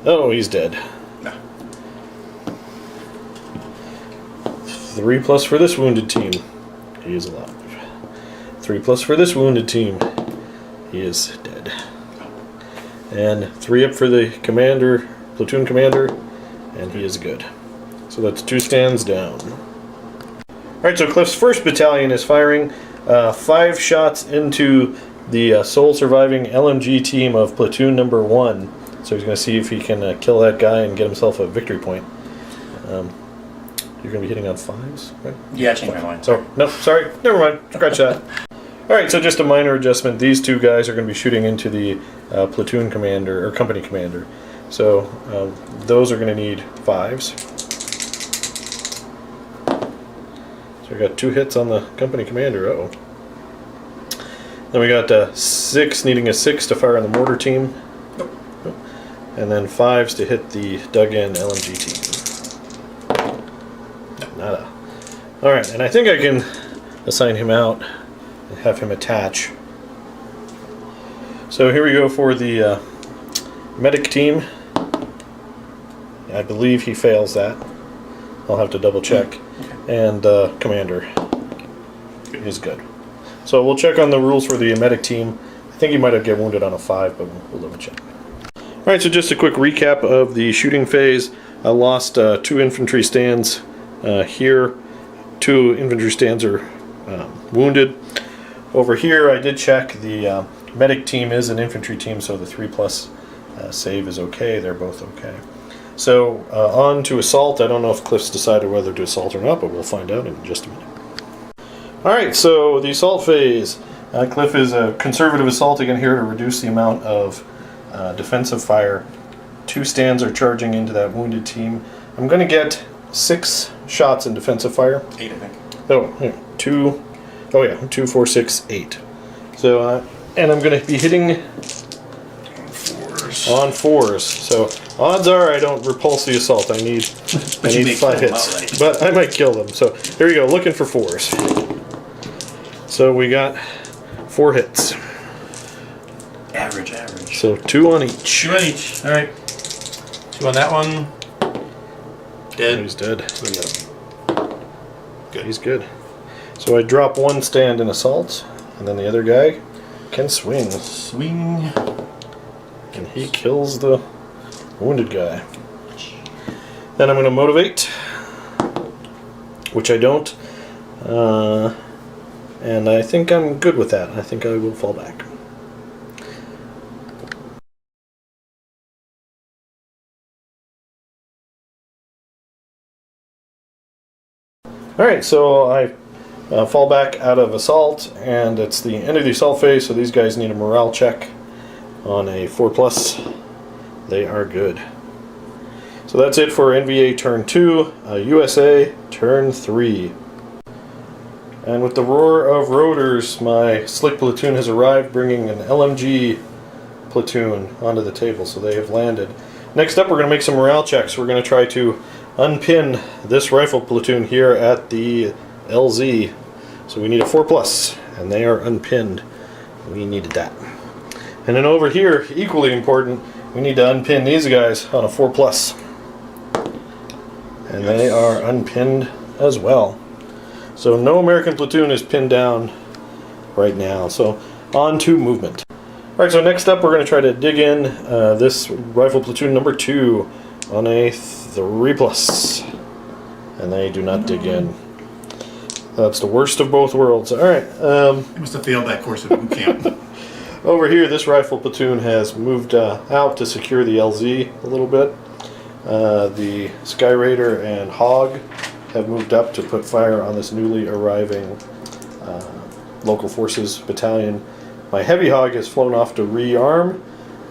Oh, he's dead. No. 3+ for this wounded team. He is alive. 3+ for this wounded team. He is dead. And 3 up for the commander, platoon commander, and he is good. So that's 2 stands down. Alright, so Cliff's 1st battalion is firing 5 shots into the sole surviving LMG team of platoon number 1. So he's going to see if he can kill that guy and get himself a victory point. You're going to be hitting on 5s, right? Yeah, I changed my mind. So, no, sorry, never mind. Scratch that. Alright, so just a minor adjustment. These two guys are going to be shooting into the platoon commander, or company commander. So those are going to need 5s. So we got 2 hits on the company commander. Uh-oh. Then we got 6 needing a 6 to fire on the mortar team. Nope. And then 5s to hit the dug-in LMG team. Nada. Alright, and I think I can assign him out and have him attach. So here we go for the medic team. I believe he fails that. I'll have to double check. And commander is good. So we'll check on the rules for the medic team. I think he might have get wounded on a 5, but we'll double check. Alright, so just a quick recap of the shooting phase. I lost 2 infantry stands here. 2 infantry stands are wounded. Over here I did check the medic team is an infantry team, so the 3+ save is okay. They're both okay. So on to assault. I don't know if Cliff's decided whether to assault or not, but we'll find out in just a minute. Alright, so the assault phase. Cliff is a conservative assaulting in here to reduce the amount of defensive fire. 2 stands are charging into that wounded team. I'm going to get 6 shots in defensive fire. 8, I think. Oh, here, 2. Oh yeah, 2, 4, 6, 8. So, and I'm going to be hitting on 4s. So odds are I don't repulse the assault. I need 5 hits, outright. but I might kill them. So here we go, looking for 4s. So we got 4 hits. Average. So 2 on each. 2 on each. All right. 2 on that one. Dead. He's dead. Good. He's good. So I drop 1 stand in assault, and then the other guy can swing. Swing. And he kills the wounded guy. Then I'm going to motivate, which I don't. And I think I'm good with that. I think I will fall back. Alright, so I fall back out of assault, and it's the end of the assault phase, so these guys need a morale check on a 4+. They are good. So that's it for NVA Turn 2, USA Turn 3. And with the roar of rotors, my slick platoon has arrived, bringing an LMG platoon onto the table, so they have landed. Next up, we're going to make some morale checks. We're going to try to unpin this rifle platoon here at the LZ. So we need a 4+, and they are unpinned. We needed that. And then over here, equally important, we need to unpin these guys on a 4+. And they are unpinned as well. So no American platoon is pinned down right now. So on to movement. Alright, so next up we're going to try to dig in this rifle platoon number 2 on a 3+. And they do not dig in. That's the worst of both worlds. Alright. You must have failed that course of boot camp. Over here, this rifle platoon has moved out to secure the LZ a little bit. The Sky Raider and Hog have moved up to put fire on this newly arriving local forces battalion. My Heavy Hog has flown off to rearm,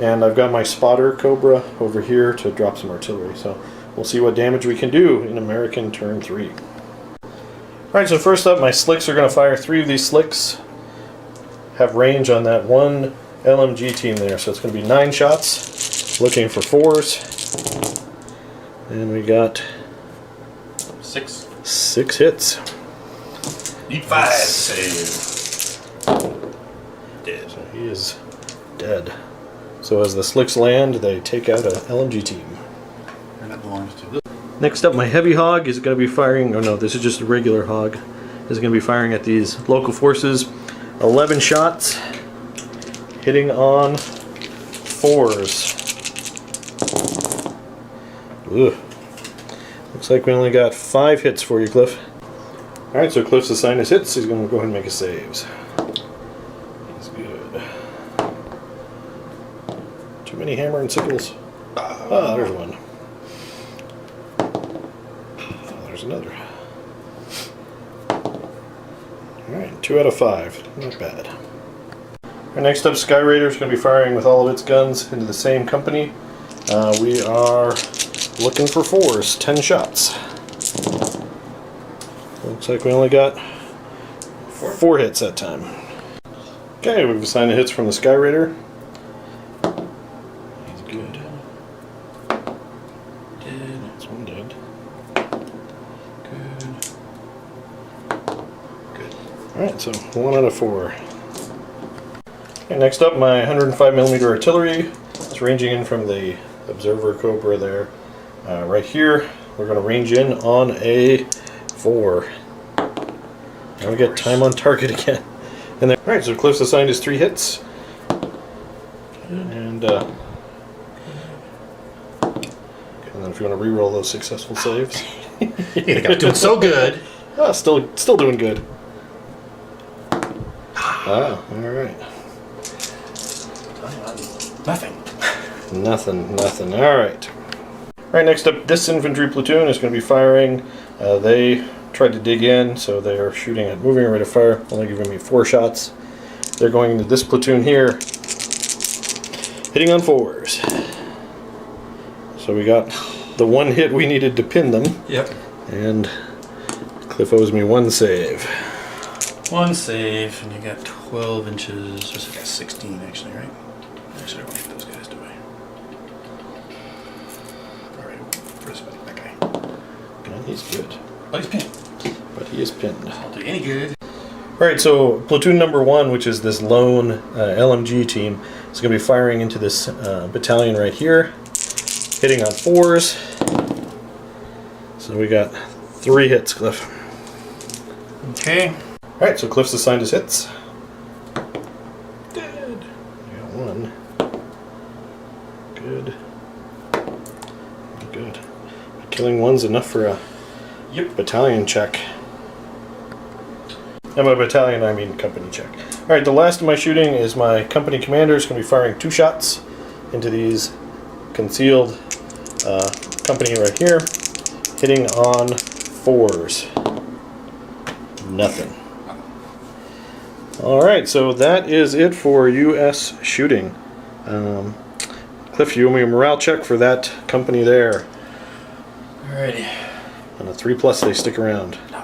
and I've got my Spotter Cobra over here to drop some artillery. So we'll see what damage we can do in American Turn 3. Alright, so first up, my Slicks are going to fire 3 of these Slicks. Have range on that 1 LMG team there, so it's going to be 9 shots. Looking for 4s. And we got 6 hits. Need 5 save. Dead. So he is dead. So as the Slicks land, they take out an LMG team. And that belongs to this. Next up, my Heavy Hog is going to be firing, oh no, this is just a regular Hog. Is going to be firing at these local forces. 11 shots, hitting on 4s. Ugh. Looks like we only got 5 hits for you, Cliff. Alright, so Cliff's assigned his hits. He's going to go ahead and make his saves. He's good. Too many hammer and sickles. Ah, there's one. Oh, there's another. Alright, 2 out of 5. Not bad. Alright, next up, Sky Raider is going to be firing with all of its guns into the same company. We are looking for 4s, 10 shots. Looks like we only got 4 hits that time. Okay, we've assigned the hits from the Sky Raider. He's good. Dead. That's one dead. Good. Alright, so 1 out of 4. Okay, next up, my 105mm artillery. It's ranging in from the Observer Cobra there. Right here, we're going to range in on a 4. Now we get time on target again. And then, alright, so Cliff's assigned his 3 hits. And then if you want to re-roll those successful saves. You're doing so good. Oh, still doing good. Ah, alright. Nothing. Nothing. Alright. Alright, next up, this infantry platoon is going to be firing. They tried to dig in, so they are shooting at moving rate of fire, only giving me 4 shots. They're going to this platoon here, hitting on 4s. So we got the 1 hit we needed to pin them. Yep. And Cliff owes me 1 save. 1 save, and you got 12 inches. Just like 16, actually, right? Actually, I don't want those guys, do I? Alright, where's that guy? And he's good. Oh, he's pinned. But he is pinned. I'll do any good. Alright, so platoon number 1, which is this lone LMG team, is going to be firing into this battalion right here, hitting on 4s. So we got 3 hits, Cliff. Okay. Alright, so Cliff's assigned his hits. Dead. We got 1. Good. Good. Killing 1's enough for a battalion check. And by battalion, I mean company check. Alright, the last of my shooting is my company commander is going to be firing 2 shots into these concealed company right here, hitting on 4s. Nothing. Alright, so that is it for U.S. shooting. Cliff, you owe me a morale check for that company there. Alrighty. On a 3+, they stick around. No.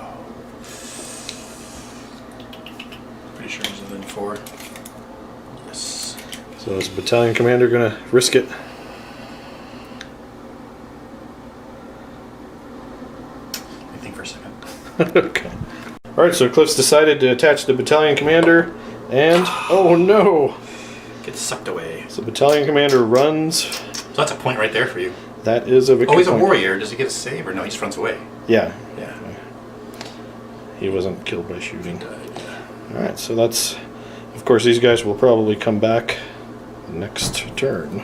Pretty sure it's within 4. Yes. So is the battalion commander going to risk it? Let me think for a second. Okay. Alright, so Cliff's decided to attach the battalion commander, and oh no! Get sucked away. So battalion commander runs. So that's a point right there for you. That is a victory. Oh, he's a point. warrior. Does he get a save or no? He just runs away. Yeah. Yeah. He wasn't killed by shooting. Alright, so that's... Of course, these guys will probably come back next turn.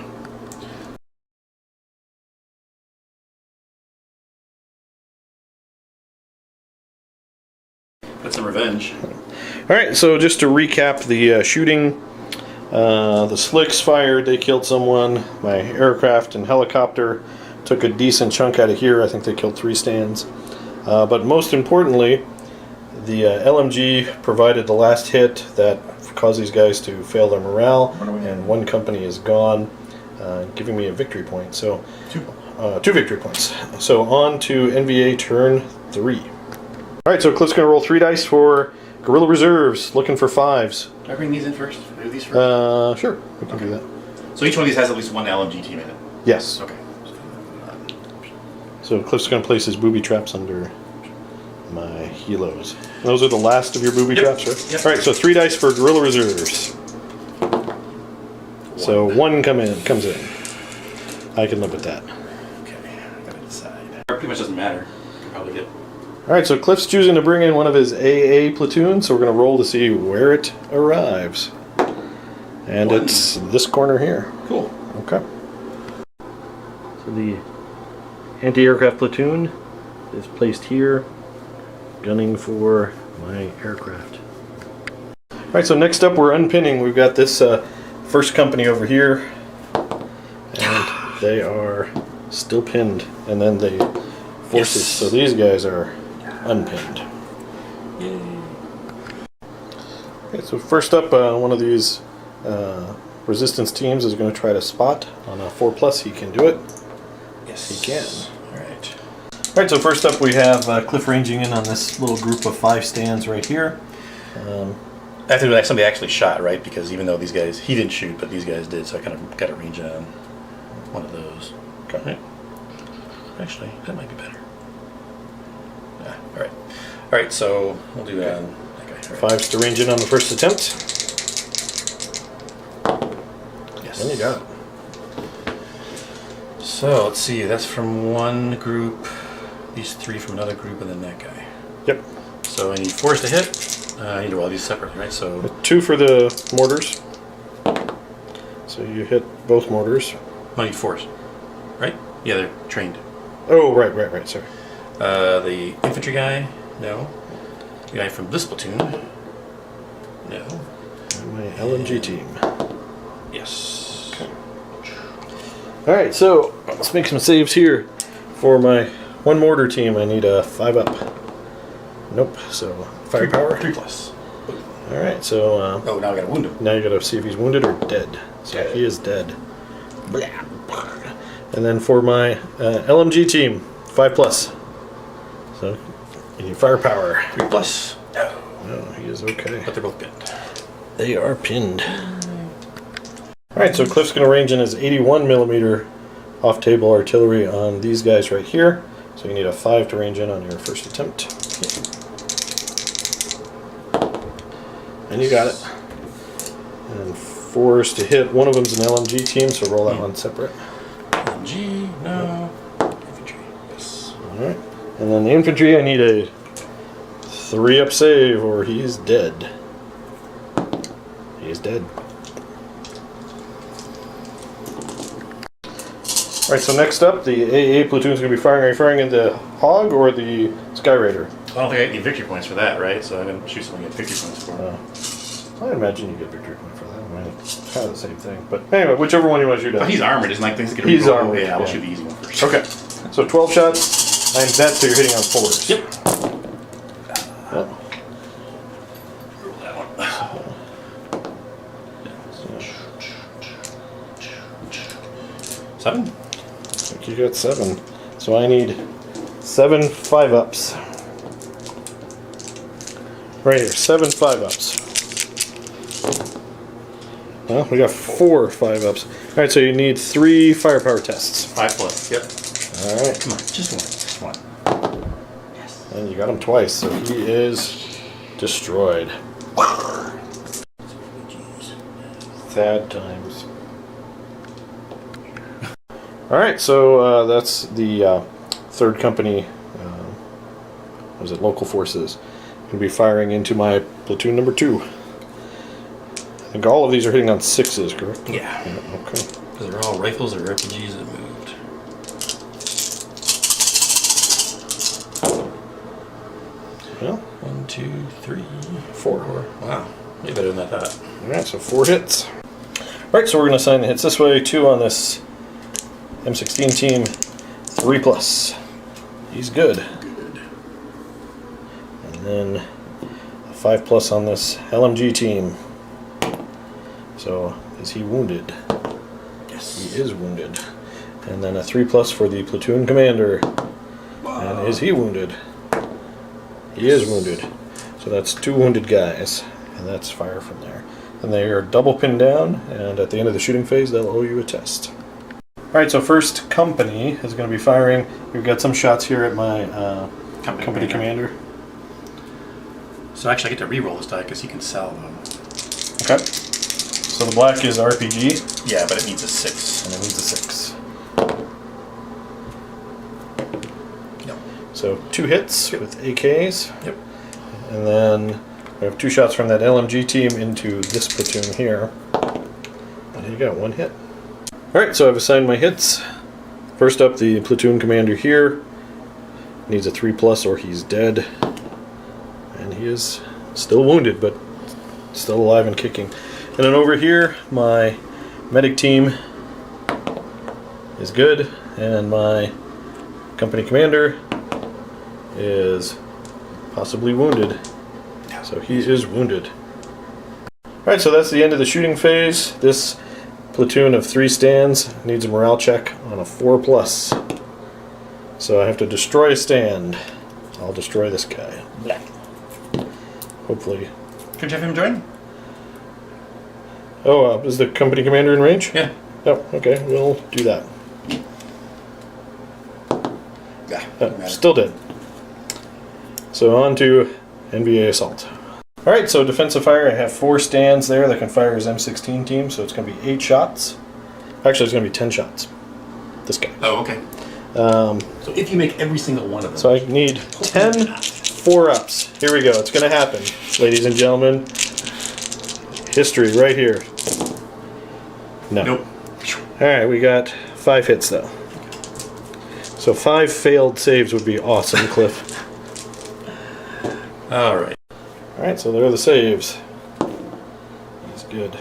That's some revenge. Alright, so just to recap the shooting, the slicks fired, they killed someone. My aircraft and helicopter took a decent chunk out of here. I think they killed 3 stands. But most importantly, the LMG provided the last hit that caused these guys to fail their morale, and 1 company is gone, giving me a victory point. So 2 victory points. So on to NVA Turn 3. Alright, so Cliff's going to roll 3 dice for Guerrilla Reserves, looking for 5s. Do I bring these in first? Do these first? Sure, we can do that. So each one of these has at least 1 LMG team in it? Yes. Okay. So Cliff's going to place his booby traps under my helos. Those are the last of your booby traps, right? Yep. Alright, so 3 dice for Guerrilla Reserves. So 1 comes in. I can live with that. Okay, I gotta decide. It pretty much doesn't matter. Can probably get. Alright, so Cliff's choosing to bring in one of his AA platoon, so we're going to roll to see where it arrives. And 1. it's this corner here. Cool. Okay. So the anti-aircraft platoon is placed here, gunning for my aircraft. Alright, so next up we're unpinning. We've got this first company over here, and they are still pinned, and then the forces. Yes. So these guys are unpinned. Yay. Okay, so first up, one of these resistance teams is going to try to spot on a 4+. He can do it. Yes, he can. Alright. Alright, so first up we have Cliff ranging in on this little group of 5 stands right here. I think like somebody actually shot, right? Because even though these guys, he didn't shoot, but these guys did, so I kind of got a range on one of those. Okay. Right. Actually, that might be better. Yeah, alright. Alright, so we'll do that guy. Right. 5's to range in on the first attempt. Yes. And you got it. So let's see, that's from one group, these 3 from another group, and then that guy. Yep. So I need 4s to hit. I need to roll these separately, right? So 2 for the mortars. So you hit both mortars. I need 4s, right? Yeah, they're trained. Oh, right, sorry. The infantry guy, no. The guy from this platoon, no. And my LMG team. Yes. Okay. Alright, so let's make some saves here. For my 1 mortar team, I need a 5 up. Nope, so firepower. 3+. Alright, so Oh, now I gotta wound him. now you gotta see if he's wounded or dead. So Dead. he is dead. And then for my LMG team, 5+. So you need firepower. 3+. No. No, he is okay. But they're both pinned. They are pinned. Alright, so Cliff's going to range in his 81mm off-table artillery on these guys right here. So you need a 5 to range in on your first attempt. And you got it. And 4's to hit. One of them's an LMG team, so roll that one separate. LMG, no. Infantry, yes. Alright. And then the infantry, I need a 3 up save or he's dead. He is dead. Alright, so next up, the AA platoon is going to be firing. Are you firing in the Hog or the Sky Raider? I don't think I get any victory points for that, right? So I'm gonna shoot something and get victory points for. I imagine you get victory point for that. I mean, it's kind of the same thing. But anyway, whichever one you want to shoot at. But he's armored, isn't like things that can He's reroll. armored, Yeah, we'll yeah. shoot the easy one first. Okay, so 12 shots. I'm bet, so you're hitting on 4s. Yep. Yep. Roll that one. So, 7? I think you got 7. So I need 7 5-ups. Right here, 7 5-ups. Well, we got 4 5-ups. Alright, so you need 3 firepower tests. 5+. Yep. Alright. Come on, just one. Just one. Yes. And you got him twice, so he is destroyed. Sad times. Alright, so that's the 3rd company, was it local forces, going to be firing into my platoon number 2. I think all of these are hitting on 6s, correct? Yeah. Okay. Because they're all rifles or RPGs that moved. Well, 1, 2, 3, 4. Wow. Way better than I thought. Alright, so 4 hits. Alright, so we're going to assign the hits this way, 2 on this M16 team, 3+. He's good. And then a 5+ on this LMG team. So, is he wounded? Yes. He is wounded. And then a 3+ for the platoon commander. And is he wounded? He is wounded. So that's 2 wounded guys. And that's fire from there. And they are double pinned down, and at the end of the shooting phase, they'll owe you a test. Alright, so first company is going to be firing. We've got some shots here at my company commander. So actually I get to re-roll this die because he can sell them. Okay. So the black is RPG, Yeah, but it needs a 6. and it needs a 6. No. So 2 hits with AKs. Yep. And then we have 2 shots from that LMG team into this platoon here. And you got 1 hit. Alright, so I've assigned my hits. First up, the platoon commander here. Needs a 3+ or he's dead. And he is still wounded, but still alive and kicking. And then over here, my medic team is good. And my company commander is possibly wounded. So he is wounded. Alright, so that's the end of the shooting phase. This platoon of 3 stands needs a morale check on a 4+. So I have to destroy a stand. I'll destroy this guy. Hopefully. Could you have him join? Oh, is the company commander in range? Yeah. Oh, okay, we'll do that. Yeah. Still dead. So on to NVA Assault. Alright, so defensive fire, I have 4 stands there that can fire as M16 team, so it's going to be 8 shots. Actually, it's going to be 10 shots. This guy. Oh, okay. So if you make every single one of them. So I need 10 4-ups. Here we go. It's going to happen, ladies and gentlemen. History right here. No. Nope. Alright, we got 5 hits though. So 5 failed saves would be awesome, Cliff. Alright. Alright, so there are the saves. He's good.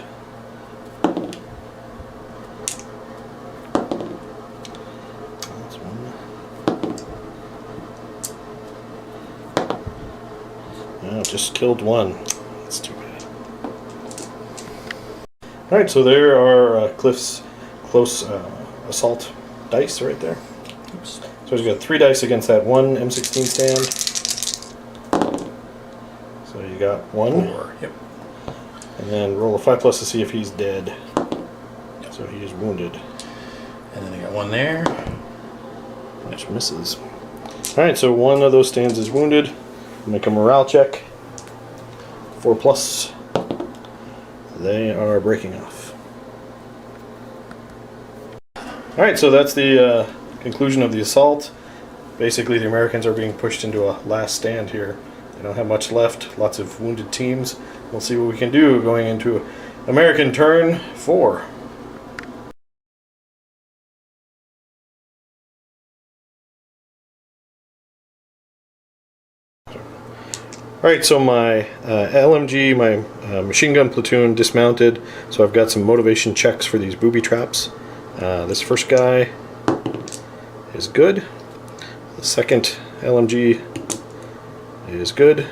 That's one. Oh, just killed one. That's too bad. Alright, so there are Cliff's close assault dice right there. Oops. So he's got 3 dice against that one M16 stand. So you got 1. 4. Yep. And then roll a 5+ to see if he's dead. Yep. So he is wounded. And then I got 1 there. Which misses. Alright, so 1 of those stands is wounded. Make a morale check. 4+. They are breaking off. Alright, so that's the conclusion of the assault. Basically, the Americans are being pushed into a last stand here. They don't have much left. Lots of wounded teams. We'll see what we can do going into American Turn 4. Alright, so my LMG, my machine gun platoon dismounted. So I've got some motivation checks for these booby traps. This first guy is good. The second LMG is good.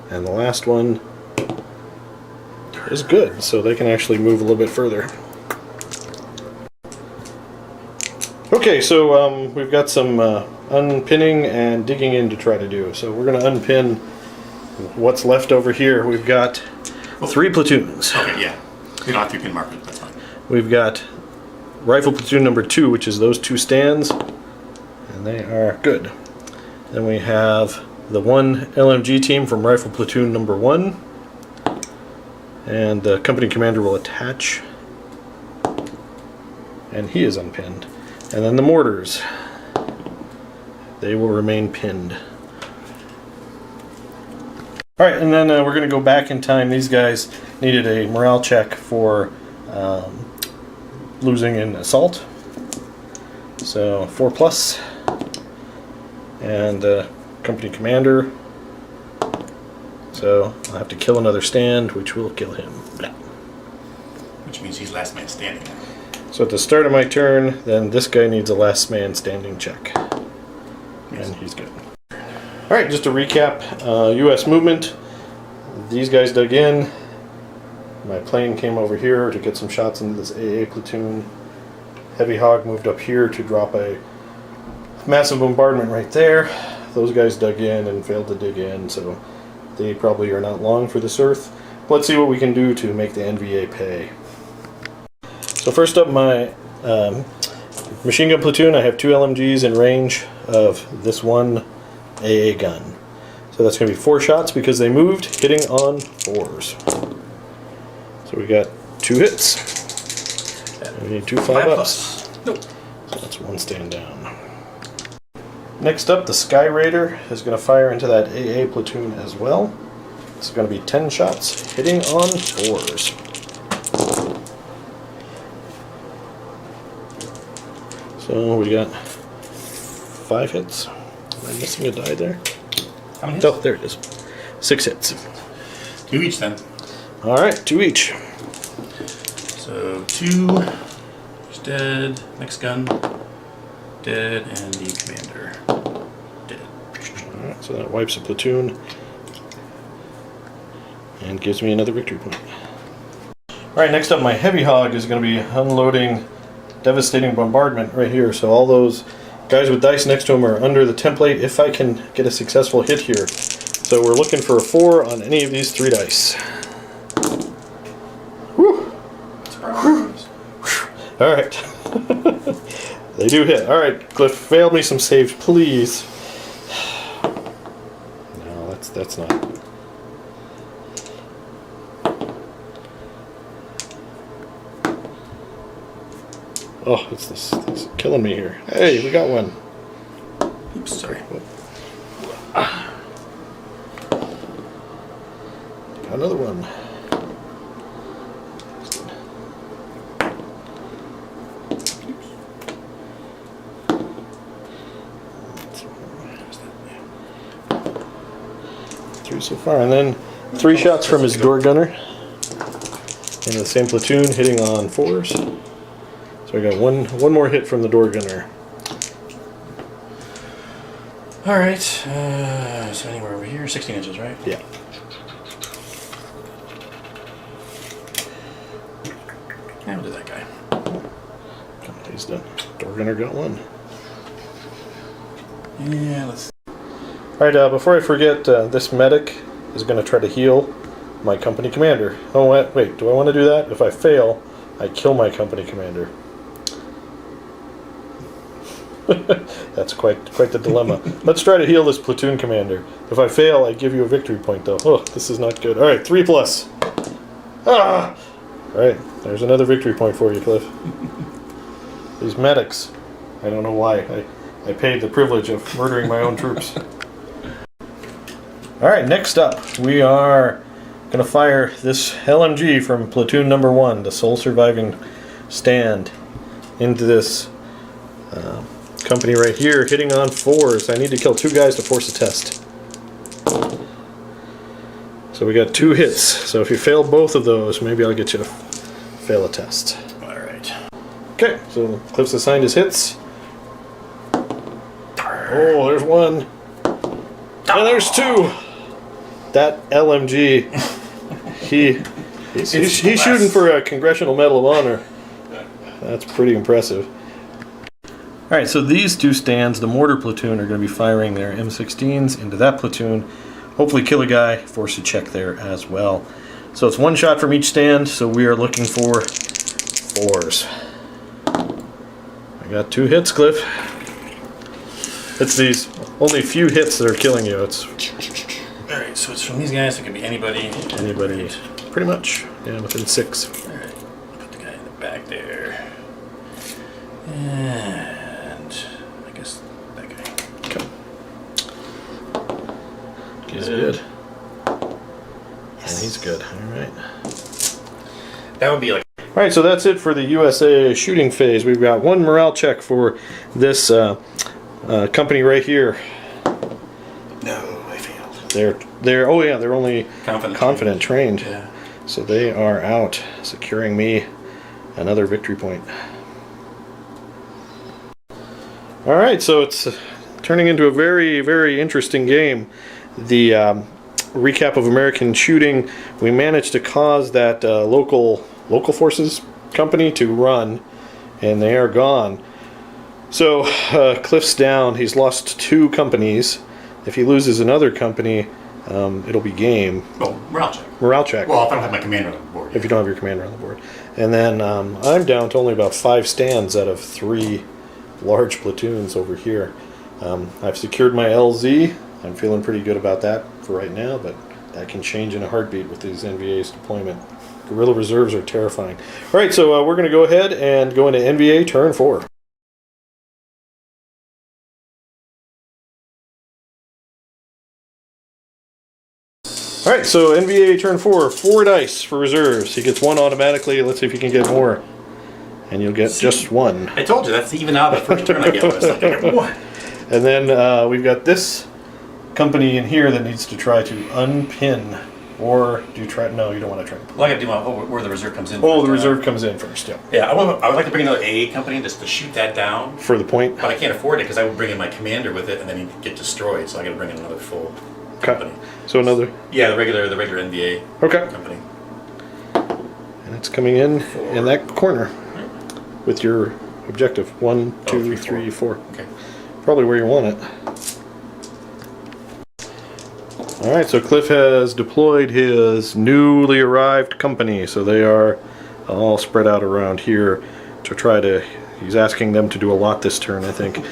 And the last one is good. So they can actually move a little bit further. Okay, so we've got some unpinning and digging in to try to do. So we're going to unpin what's left over here. We've got 3 platoons. Okay, yeah. You don't have to pin markers, that's fine. We've got rifle platoon number 2, which is those 2 stands, and they are good. Then we have the 1 LMG team from rifle platoon number 1, and the company commander will attach, and he is unpinned. And then the mortars, they will remain pinned. Alright, and then we're going to go back in time. These guys needed a morale check for losing in assault. So 4+. And company commander. So I'll have to kill another stand, which will kill him. Which means he's last man standing now. So at the start of my turn, then this guy needs a last man standing check. Yes. And he's good. Alright, just to recap, U.S. movement. These guys dug in. My plane came over here to get some shots into this AA platoon. Heavy Hog moved up here to drop a massive bombardment right there. Those guys dug in and failed to dig in, so they probably are not long for this earth. Let's see what we can do to make the NVA pay. So first up, my machine gun platoon. I have 2 LMGs in range of this one AA gun. So that's going to be 4 shots because they moved, hitting on 4s. So we got 2 hits. And we need 2 5+. Nope. So that's 1 stand down. Next up, the Sky Raider is going to fire into that AA platoon as well. It's going to be 10 shots, hitting on 4s. So we got 5 hits. Am I missing a die there? How many hits? Oh, there it is. 6 hits. 2 each then. Alright, 2 each. So 2, he's dead. Next gun, dead, and the commander, dead. Alright, so that wipes a platoon and gives me another victory point. Alright, next up my heavy hog is going to be unloading Devastating Bombardment right here. So all those guys with dice next to them are under the template if I can get a successful hit here. So we're looking for a 4 on any of these 3 dice. Whew. Alright. They do hit. Alright, Cliff, failed me some saves, please. No, that's not. Oh, it's this killing me here. Hey, we got one. Oops, sorry. Got another one. Three so far, and then 3 shots from his door gunner. In the same platoon, hitting on 4s. So I got one more hit from the door gunner. All right. So anywhere over here, 16 inches, right? Yeah. Yeah, we'll do that guy. Okay, he's done. Door gunner got one. Yeah, let's. All right. Before I forget, this medic is going to try to heal my company commander. Oh wait. Do I want to do that? If I fail, I kill my company commander. That's quite the dilemma. Let's try to heal this platoon commander. If I fail, I give you a victory point, though. Oh, this is not good. All right, 3+. Ah! All right, there's another victory point for you, Cliff. These medics. I don't know why. I paid the privilege of murdering my own troops. All right, next up, we are going to fire this LMG from platoon number 1, the sole surviving stand, into this company right here, hitting on 4s. I need to kill 2 guys to force a test. So we got 2 hits. So if you fail both of those, maybe I'll get you to fail a test. Alright. Okay, so Cliff's assigned his hits. Oh, there's 1. And there's 2. That LMG, he's shooting for a Congressional Medal of Honor. That's pretty impressive. Alright, so these 2 stands, the mortar platoon, are going to be firing their M16s into that platoon. Hopefully kill a guy, force a check there as well. So it's 1 shot from each stand, so we are looking for 4s. I got 2 hits, Cliff. It's these only few hits that are killing you. It's Alright, so it's from these guys, so it can be anybody. anybody, pretty much. Yeah, within 6. Alright, put the guy in the back there. And I guess that guy. Okay. He's good. Yes. And he's good. Alright. That would be like. Alright, so that's it for the USA shooting phase. We've got 1 morale check for this company right here. No, I failed. They're oh yeah, they're only confident trained. Yeah. So they are out, securing me another victory point. Alright, so it's turning into a very, very interesting game. The recap of American shooting, we managed to cause that local forces company to run, and they are gone. So Cliff's down. He's lost 2 companies. If he loses another company, it'll be game. Oh, morale check. Morale check. Well, if I don't have my commander on the board. If you don't have your commander on the board. And then I'm down to only about 5 stands out of 3 large platoons over here. I've secured my LZ. I'm feeling pretty good about that for right now, but that can change in a heartbeat with these NVA's deployment. Guerrilla reserves are terrifying. All right, so we're going to go ahead and go into NVA Turn 4. All right, so NVA Turn 4, 4 dice for reserves. He gets 1 automatically. Let's see if he can get more. And you'll get just 1. I told you, that's even out of the first turn I get was like, I get 1. And then we've got this company in here that needs to try to unpin. Or do you try? No, you don't want to try. Well, I got to do where the reserve comes in. Oh, the reserve comes in first, yeah. Yeah, I would like to bring another AA company just to shoot that down. For the point? But I can't afford it because I would bring in my commander with it and then he'd get destroyed. So I got to bring in another full company. So another? Yeah, the regular NVA okay. company. And it's coming in that corner with your objective. 1, 2, 3, 4. Okay. Probably where you want it. Alright, so Cliff has deployed his newly arrived company. So they are all spread out around here to try to... He's asking them to do a lot this turn, I think.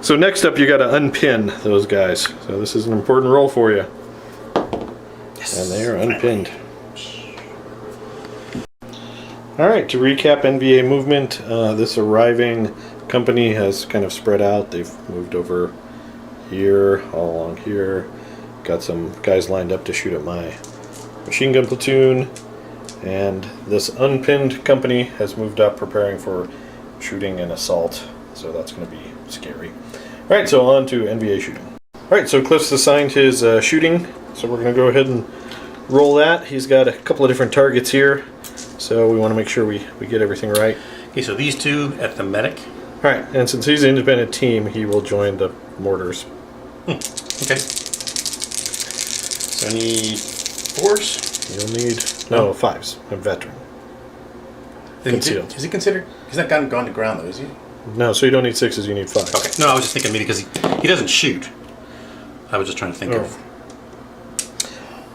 So next up, you got to unpin those guys. So this is an important roll for you. Yes. And they are unpinned. Alright, to recap NVA movement, this arriving company has kind of spread out. They've moved over here, all along here. Got some guys lined up to shoot at my machine gun platoon. And this unpinned company has moved up, preparing for shooting an assault, so that's going to be scary. Alright, so on to NVA shooting. Alright, so Cliff's assigned his shooting, so we're going to go ahead and roll that. He's got a couple of different targets here, so we want to make sure we get everything right. Okay, so these two at the medic. Alright, and since he's an independent team, he will join the mortars. Okay. So I need 4s? You'll need, no, 5s, a veteran. Concealed. Is he considered? He's not gone to ground though, is he? No, so you don't need 6s, you need 5s. Okay. No, I was just thinking maybe because he doesn't shoot. I was just trying to think of.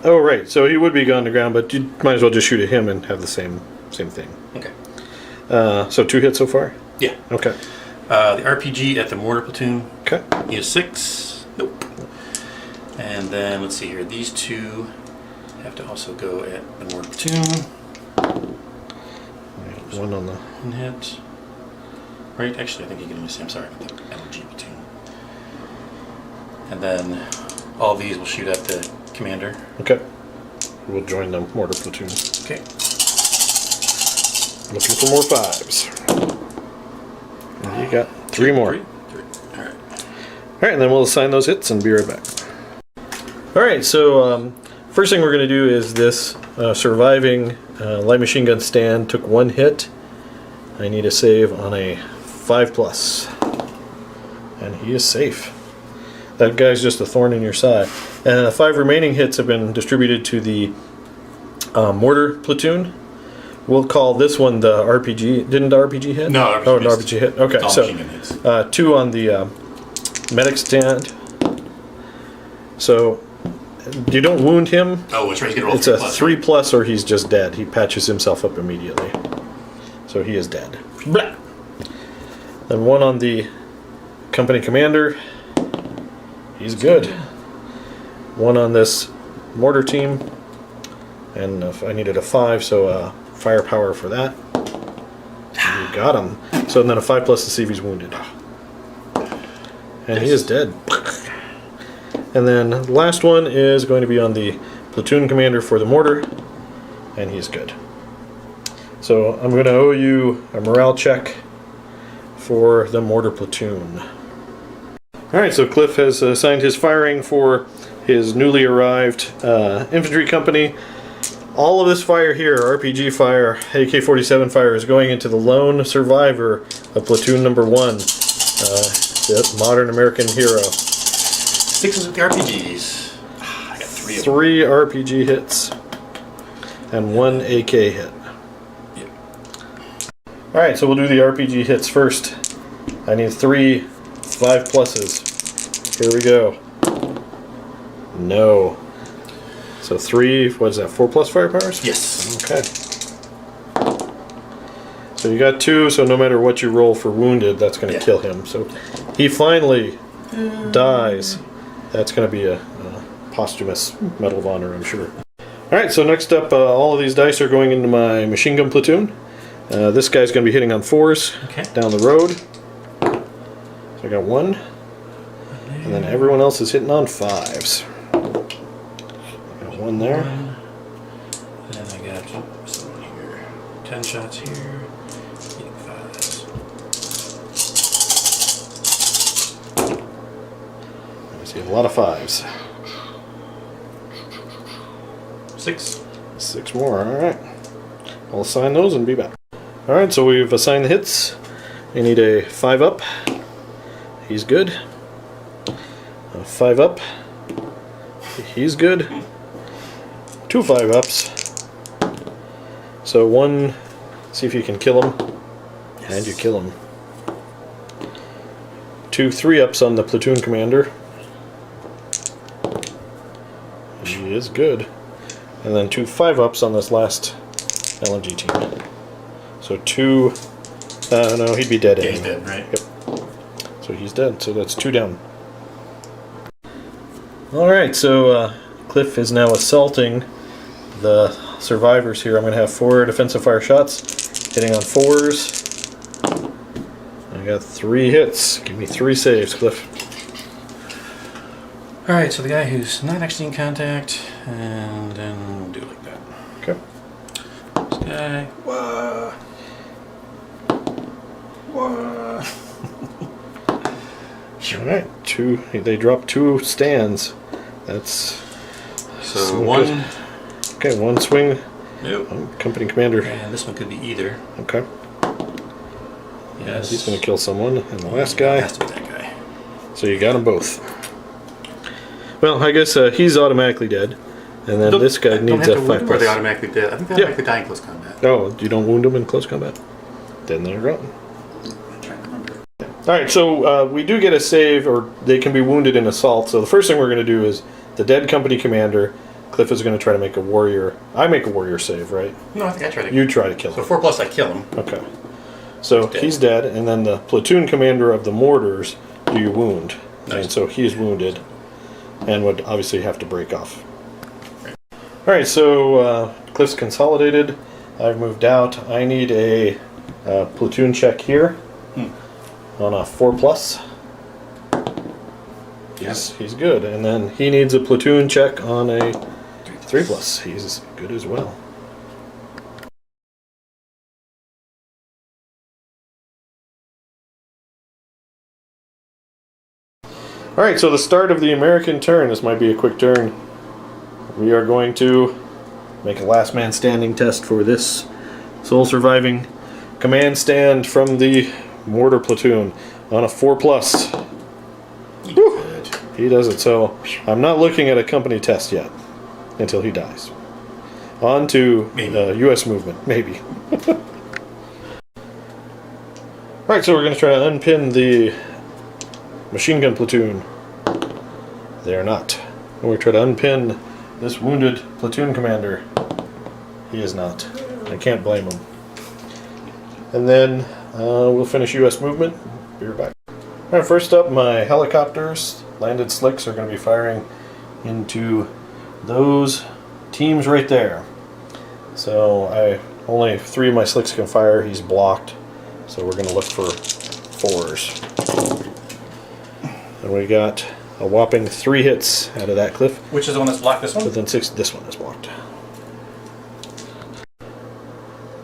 Oh, right. So he would be gone to ground, but you might as well just shoot at him and have the same thing. Okay. So 2 hits so far? Yeah. Okay. The RPG at the mortar platoon. Okay. He has 6. Nope. And then let's see here. These 2 have to also go at the mortar platoon. One on the... One hit. Right, actually I think you can only say, I'm sorry, about the LG platoon. And then all these will shoot at the commander. Okay. We'll join the mortar platoon. Okay. Looking for more 5s. And you got 3 more. 3. Alright. Alright, and then we'll assign those hits and be right back. Alright, so first thing we're going to do is this surviving light machine gun stand took 1 hit. I need a save on a 5+. And he is safe. That guy's just a thorn in your side. And the 5 remaining hits have been distributed to the mortar platoon. We'll call this one the RPG. Didn't the RPG hit? No, RPG oh, an RPG hit. Okay, so 2 on the medic stand. So you don't wound him. Oh, it's right. He's gonna roll it's a 3+ or he's just dead. He patches himself up immediately. So he is dead. Blah. Then 1 on the company commander. He's good. 1 on this mortar team. And if I needed a 5, so firepower for that. You got him. So then a 5+ to see if he's wounded. And he is dead. And then the last one is going to be on the platoon commander for the mortar. And he's good. So I'm going to owe you a morale check for the mortar platoon. Alright, so Cliff has assigned his firing for his newly arrived infantry company. All of this fire here, RPG fire, AK-47 fire, is going into the lone survivor of platoon number 1, the modern American hero. 6s with the RPGs. I got 3 of them. 3 RPG hits and 1 AK hit. Yep. Alright, so we'll do the RPG hits first. I need 3 5+. Here we go. No. So 3, what is that, 4+ firepowers? Yes. Okay. So you got 2, so no matter what you roll for wounded, that's going to kill him. So he finally dies. That's going to be a posthumous Medal of Honor, I'm sure. Alright, so next up, all of these dice are going into my machine gun platoon. This guy's going to be hitting on 4s down the road. So I got 1. And then everyone else is hitting on 5s. Got 1 there. And then I got some here. 10 shots here. Hitting 5s. I see a lot of 5s. 6. 6 more, alright. I'll assign those and be back. Alright, so we've assigned the hits. I need a 5 up. He's good. A 5 up. He's good. 2 5 ups. So one, see if you can kill him. Yes. And you kill him. 2 3-ups on the platoon commander. He is good. And then 2 5-ups on this last LMG team. So 2. No, he'd be dead. Yeah, anyway. he's dead, right? Yep. So he's dead. So that's 2 down. All right. So Cliff is now assaulting the survivors here. I'm going to have 4 defensive fire shots, hitting on 4s. I got 3 hits. Give me 3 saves, Cliff. All right. So the guy who's not actually in contact, and then we'll do it like that. Okay. This guy. Whoa. Whoa. All right. 2. They dropped 2 stands. That's So 1. Okay, 1 swing. Nope. Company commander. And this one could be either. Okay. Yes. He's going to kill someone. And the last guy. Has to be that guy. So you got them both. Well, I guess he's automatically dead. And then this guy needs a 5+. Or they automatically dead. I think they automatically die in close combat. Oh, you don't wound them in close combat? Then they're gone. I'm trying to remember. Alright, so we do get a save, or they can be wounded in assault. So the first thing we're going to do is the dead company commander. Cliff is going to try to make a warrior. I make a warrior save, right? No, I think I tried to. You try to kill So him. 4+, I kill him. Okay. So he's dead, and then the platoon commander of the mortars do you wound. Nice. And so he's wounded, and would obviously have to break off. Alright, so Cliff's consolidated. I've moved out. I need a platoon check here on a 4+. He's good. And then he needs a platoon check on a 3+. He's good as well. Alright, so the start of the American turn. This might be a quick turn. We are going to make a last man standing test for this sole surviving command stand from the mortar platoon on a 4+. He does it. So I'm not looking at a company test yet until he dies. On to U.S. movement, maybe. Alright, so we're going to try to unpin the machine gun platoon. They are not. And we're trying to unpin this wounded platoon commander. He is not. I can't blame him. And then we'll finish U.S. movement. Be right back. Alright, first up, my helicopters, landed slicks, are going to be firing into those teams right there. So only 3 of my slicks can fire. He's blocked. So we're going to look for 4s. And we got a whopping 3 hits out of that, Cliff. Which is the one that's blocked, this one? But then 6, this one is blocked.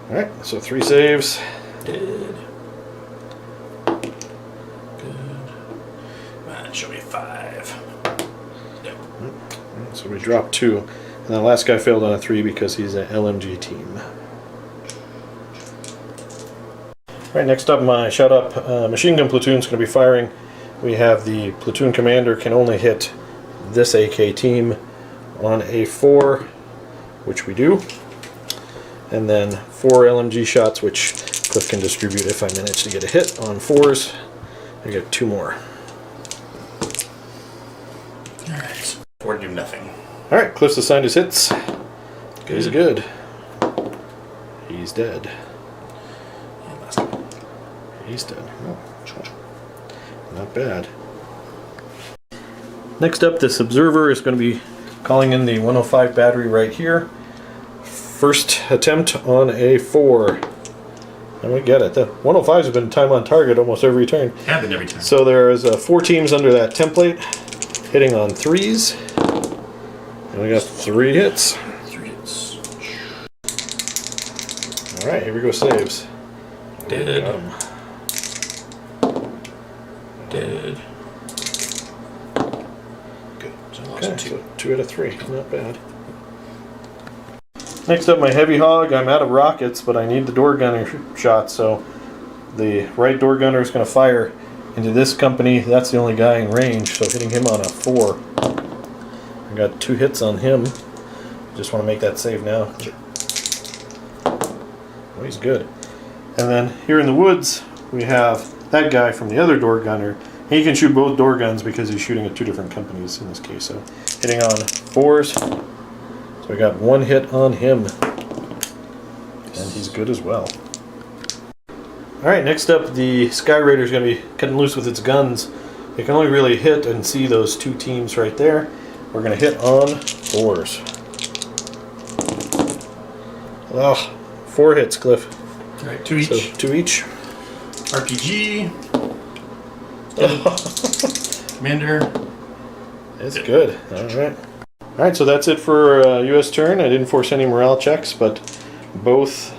Alright, so 3 saves. Dead. Good. Come on, show me 5. Nope. So we dropped 2. And the last guy failed on a 3 because he's an LMG team. Alright, next up, my shut up machine gun platoon is going to be firing. We have the platoon commander can only hit this AK team on a 4, which we do. And then 4 LMG shots, which Cliff can distribute if I manage to get a hit on 4s. I get 2 more. Alright. 4 to do nothing. Alright, Cliff's assigned his hits. He's good. He's dead. And last one. He's dead. Oh, not bad. Next up, this observer is going to be calling in the 105 battery right here. First attempt on a 4. And we get it. The 105s have been time on target almost every turn. Have been every time. So there's 4 teams under that template hitting on 3s. And we got 3 hits. 3 hits. Alright, here we go, saves. Dead. Got 'em. Dead. Good. So I lost Okay, 2. so 2 out of 3. Not bad. Next up, my heavy hog. I'm out of rockets, but I need the door gunner shot, so the right door gunner is going to fire into this company. That's the only guy in range, so hitting him on a 4. I got 2 hits on him. Just want to make that save now. Oh, he's good. And then here in the woods, we have that guy from the other door gunner. He can shoot both door guns because he's shooting at two different companies in this case. So hitting on 4s. So we got 1 hit on him. And he's good as well. Alright, next up, the Sky Raider is going to be cutting loose with its guns. You can only really hit and see those two teams right there. We're going to hit on 4s. Oh, 4 hits, Cliff. Alright, 2 each. So 2 each. RPG. Commander. It's good. Alright. Alright, so that's it for US turn. I didn't force any morale checks, but both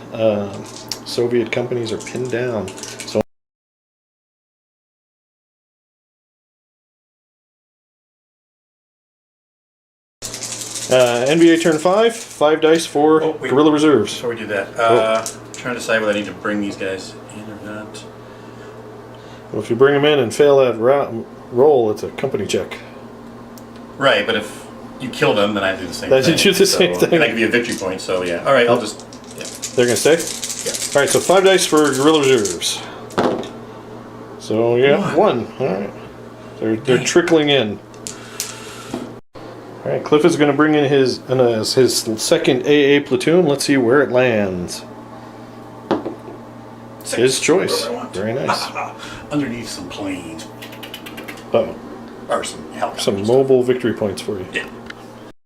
Soviet companies are pinned down. So NVA turn 5 dice for guerrilla reserves. Before we do that, trying to decide whether I need to bring these guys in or not. Well, if you bring them in and fail that roll, it's a company check. Right, but if you kill them, then I do the same That thing. you do the same thing. And I give you a victory point, so yeah. Alright, I'll just... Yeah. They're going to stay? Yeah. Alright, so 5 dice for guerrilla reserves. So, yeah, 1. Alright. They're trickling in. Alright, Cliff is going to bring in his second AA platoon. Let's see where it lands. 6. His choice. Whatever I want. Very nice. Underneath some planes. Uh-oh. Or some helicopters. Some mobile victory points for you. Yeah.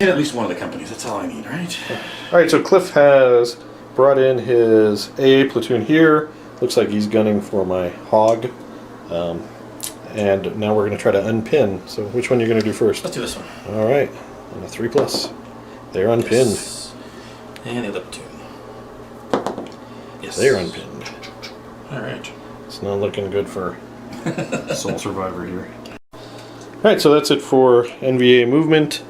Hit at least one of the companies. That's all I need, right? Alright, so Cliff has brought in his AA platoon here. Looks like he's gunning for my hog. And now we're going to try to unpin. So which one are you going to do first? Let's do this one. Alright, and a 3+. They're unpinned. Yes. And the other platoon. Yes. They're unpinned. Alright. It's not looking good for Sole Survivor here. Alright, so that's it for NVA movement.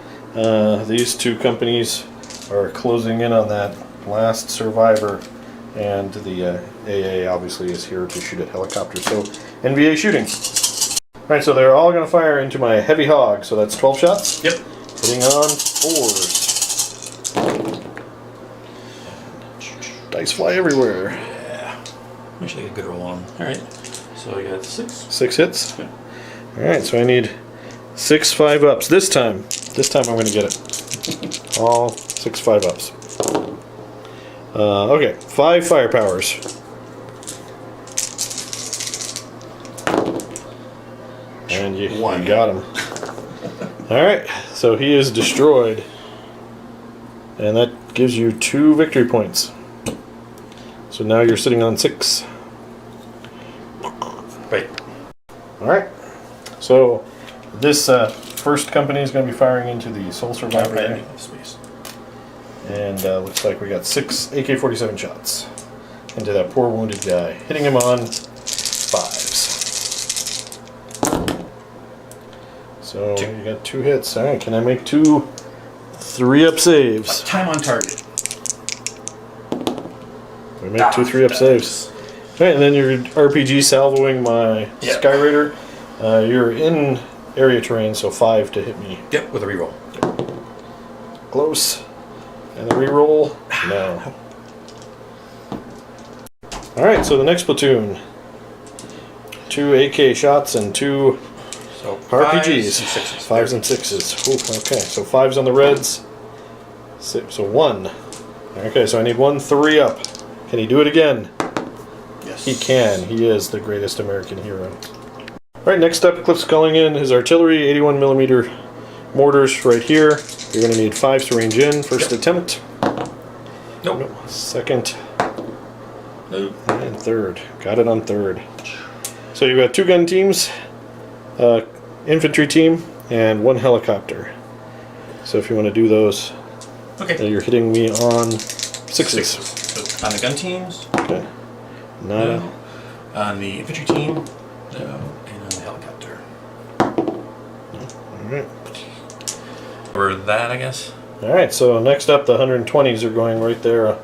These two companies are closing in on that last survivor, and the AA obviously is here to shoot at helicopters. So NVA shooting. Alright, so they're all going to fire into my heavy hog, so that's 12 shots. Yep. Hitting on 4s. Dice fly everywhere. Yeah. Actually, get a good roll on. Alright. So I got 6. 6 hits. Okay. Alright, so I need 6 5-ups. This time I'm going to get it. All 6 5-ups. Okay, 5 firepowers. And you got him. Alright, so he is destroyed. And that gives you 2 victory points. So now you're sitting on 6. Right. Alright. So this first company is going to be firing into the Sole Survivor. Right. Space. And looks like we got 6 AK-47 shots into that poor wounded guy. Hitting him on 5s. So you got 2 hits. Alright, can I make 2 3-up saves? Time on target. We make 2 3-up saves. Alright, and then you're RPG salvoing my Sky Raider. You're in area terrain, so 5 to hit me. Yep, with a reroll. Close. And the reroll? No. Alright, so the next platoon. 2 AK shots and 2 RPGs. 5s and 6s. Ooh, okay, so 5s on the reds. So 1. Okay, so I need 1 3-up. Can he do it again? Yes. He can. He is the greatest American hero. Alright, next up, Cliff's calling in his artillery, 81mm mortars right here. You're going to need 5s to range in. First attempt. Nope. Second. Nope. And third. Got it on third. So you've got 2 gun teams, infantry team, and 1 helicopter. So if you want to do those, you're hitting me on 6s. So on the gun teams? Okay. Nada. No. On the infantry team? No. And on the helicopter. Alright. Or that, I guess. Alright, so next up, the 120s are going right there,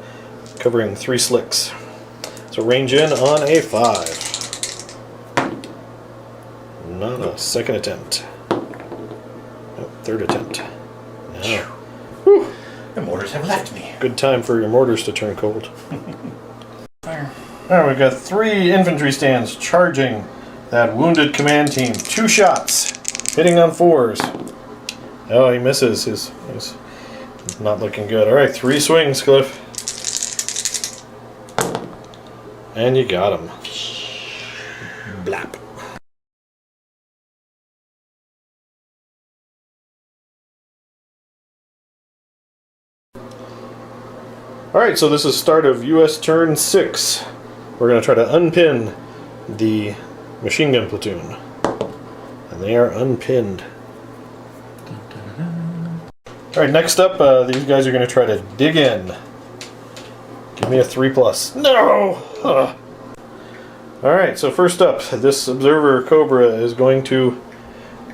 covering 3 slicks. So range in on a 5. Not a second attempt. Nope, third attempt. No. Whew. The mortars have left me. Good time for your mortars to turn cold. Alright, we've got 3 infantry stands charging that wounded command team. 2 shots, hitting on 4s. Oh, he misses. He's not looking good. Alright, 3 swings, Cliff. And you got him. Blap. Alright, so this is start of US turn 6. We're going to try to unpin the machine gun platoon. And they are unpinned. Alright, next up, these guys are going to try to dig in. Give me a 3+. No! Alright, so first up, this observer Cobra is going to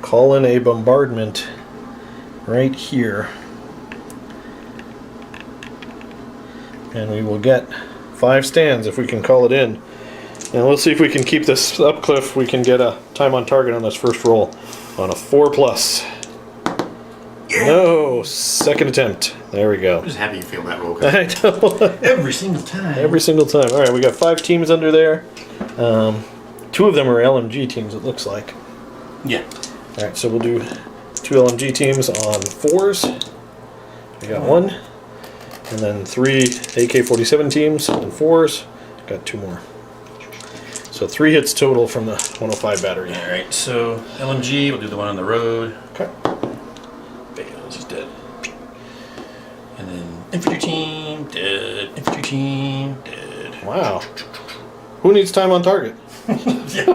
call in a bombardment right here. And we will get 5 stands if we can call it in. And let's see if we can keep this up, Cliff. We can get a time on target on this first roll on a 4+. Yeah. No, second attempt. There we go. I'm just happy you feel that roll. I know. Every single time. Every single time. All right, we got 5 teams under there. 2 of them are LMG teams, it looks like. Yeah. All right, so we'll do 2 LMG teams on 4s. We got 1. And then 3 AK-47 teams on 4s. Got 2 more. So 3 hits total from the 105 battery. All right, so LMG, we'll do the one on the road. Okay. This is dead. And then infantry team, dead. Infantry team, dead. Wow. Who needs time on target? Yeah,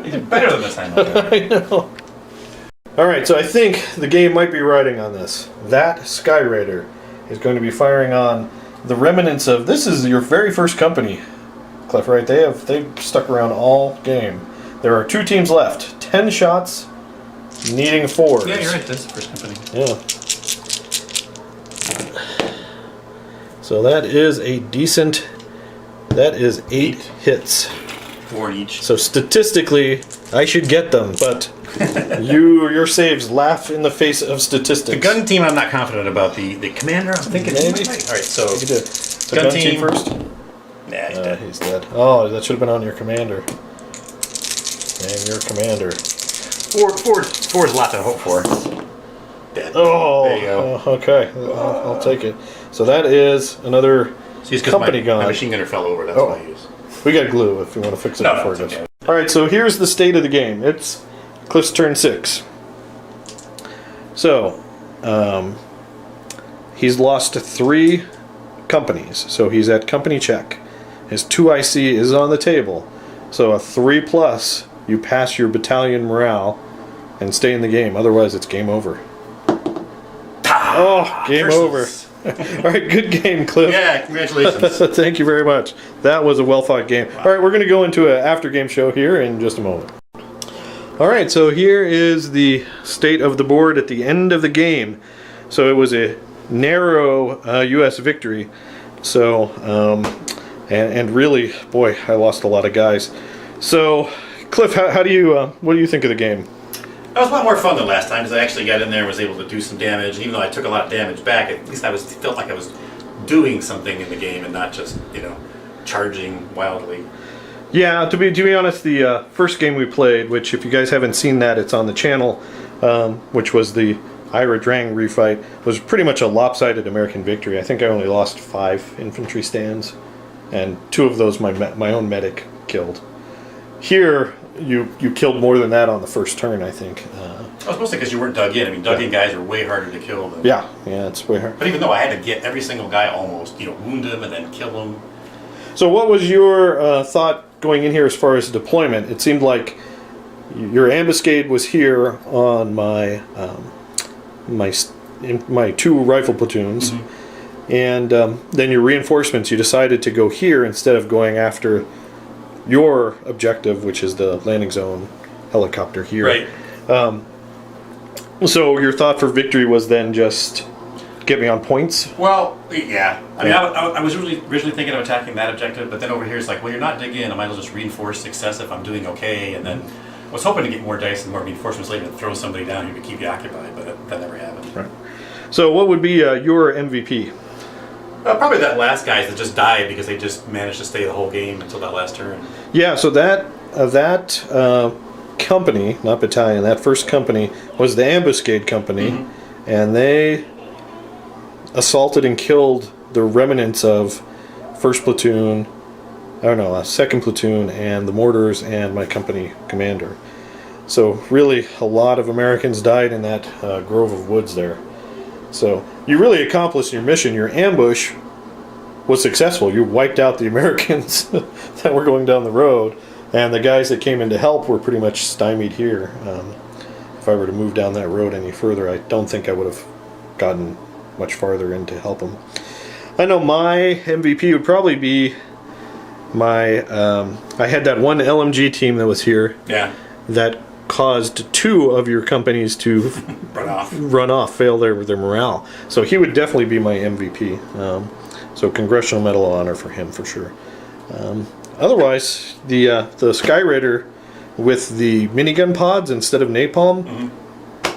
you did better than this time on target. I know. Alright, so I think the game might be riding on this. That Sky Raider is going to be firing on the remnants of... This is your very first company, Cliff, right? They've stuck around all game. There are 2 teams left. 10 shots, needing 4s. Yeah, you're right. That's the first company. Yeah. So that is a decent... That is 8 hits. 4 each. So statistically, I should get them, but your saves laugh in the face of statistics. The gun team, I'm not confident about. The commander, I'm thinking. Maybe. All right, so So gun team first. Nah, he's dead. He's dead. Oh, that should have been on your commander. And your commander. Four is a lot to hope for. Dead. Oh, there you go. Okay. I'll take it. So that is another company gun. My machine gunner fell over. That's what I use. We got glue if you want to fix it before it goes. Okay. All right, so here's the state of the game. It's Cliff's turn 6. So, he's lost 3 companies. So he's at company check. His 2 IC is on the table. So a 3+, you pass your battalion morale and stay in the game. Otherwise, it's game over. Oh, game over. All right, good game, Cliff. Yeah, congratulations. Thank you very much. That was a well-fought game. Wow. All right, we're going to go into an after-game show here in just a moment. All right, so here is the state of the board at the end of the game. So it was a narrow U.S. victory. So, and really, boy, I lost a lot of guys. So, Cliff, how do you, what do you think of the game? It was a lot more fun than last time because I actually got in there and was able to do some damage. Even though I took a lot of damage back, at least I felt like I was doing something in the game and not just, charging wildly. Yeah, to be honest, the first game we played, which if you guys haven't seen that, it's on the channel, which was the Ira Drang refight, was pretty much a lopsided American victory. I think I only lost 5 infantry stands, and 2 of those my own medic killed. Here, you killed more than that on the first turn, I think. Well, it's mostly because you weren't dug in. I mean, dug in guys are way harder to kill than... Yeah, it's way harder. But even though I had to get every single guy almost, wound him and then kill him. So what was your thought going in here as far as deployment? It seemed like your ambuscade was here on my my 2 rifle platoons, and then your reinforcements, you decided to go here instead of going after your objective, which is the landing zone helicopter here. Right. So your thought for victory was then just get me on points? Well, yeah. I mean, I was originally thinking of attacking that objective, but then over here it's like, well, you're not digging in. I might as well just reinforce success if I'm doing okay, and then I was hoping to get more dice and more reinforcements later and throw somebody down here to keep you occupied, but that never happened. Right. So what would be your MVP? Probably that last guy that just died because they just managed to stay the whole game until that last turn. Yeah, so that company, not battalion, that first company was the ambuscade company, and they assaulted and killed the remnants of first platoon, second platoon, and the mortars and my company commander. So really, a lot of Americans died in that grove of woods there. So you really accomplished your mission. Your ambush was successful. You wiped out the Americans that were going down the road, and the guys that came in to help were pretty much stymied here. If I were to move down that road any further, I don't think I would have gotten much farther in to help them. I know my MVP would probably be my... I had that one LMG team that was here. Yeah. That caused 2 of your companies to run off, fail their morale. So he would definitely be my MVP. So Congressional Medal of Honor for him for sure. Otherwise, the Skyraider with the minigun pods instead of napalm,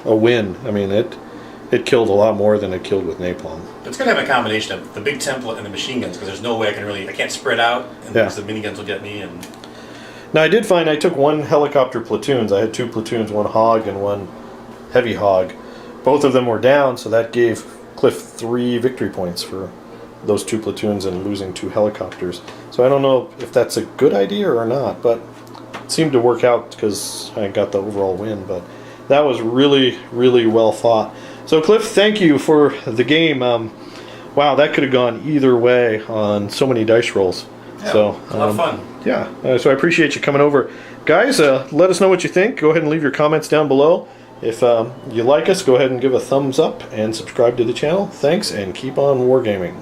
a win. I mean, it killed a lot more than it killed with napalm. It's going to have a combination of the big template and the machine guns, because there's no way I can't spread out, and the miniguns will get me. And now I did find I took 1 helicopter platoons. I had 2 platoons, 1 hog and 1 heavy hog. Both of them were down, so that gave Cliff 3 victory points for those 2 platoons and losing 2 helicopters. So I don't know if that's a good idea or not, but it seemed to work out because I got the overall win. But that was really, really well fought. So Cliff, thank you for the game. Wow, that could have gone either way on so many dice rolls. Yeah, so a lot of fun. Yeah, so I appreciate you coming over. Guys, let us know what you think. Go ahead and leave your comments down below. If you like us, go ahead and give a thumbs up and subscribe to the channel. Thanks, and keep on wargaming.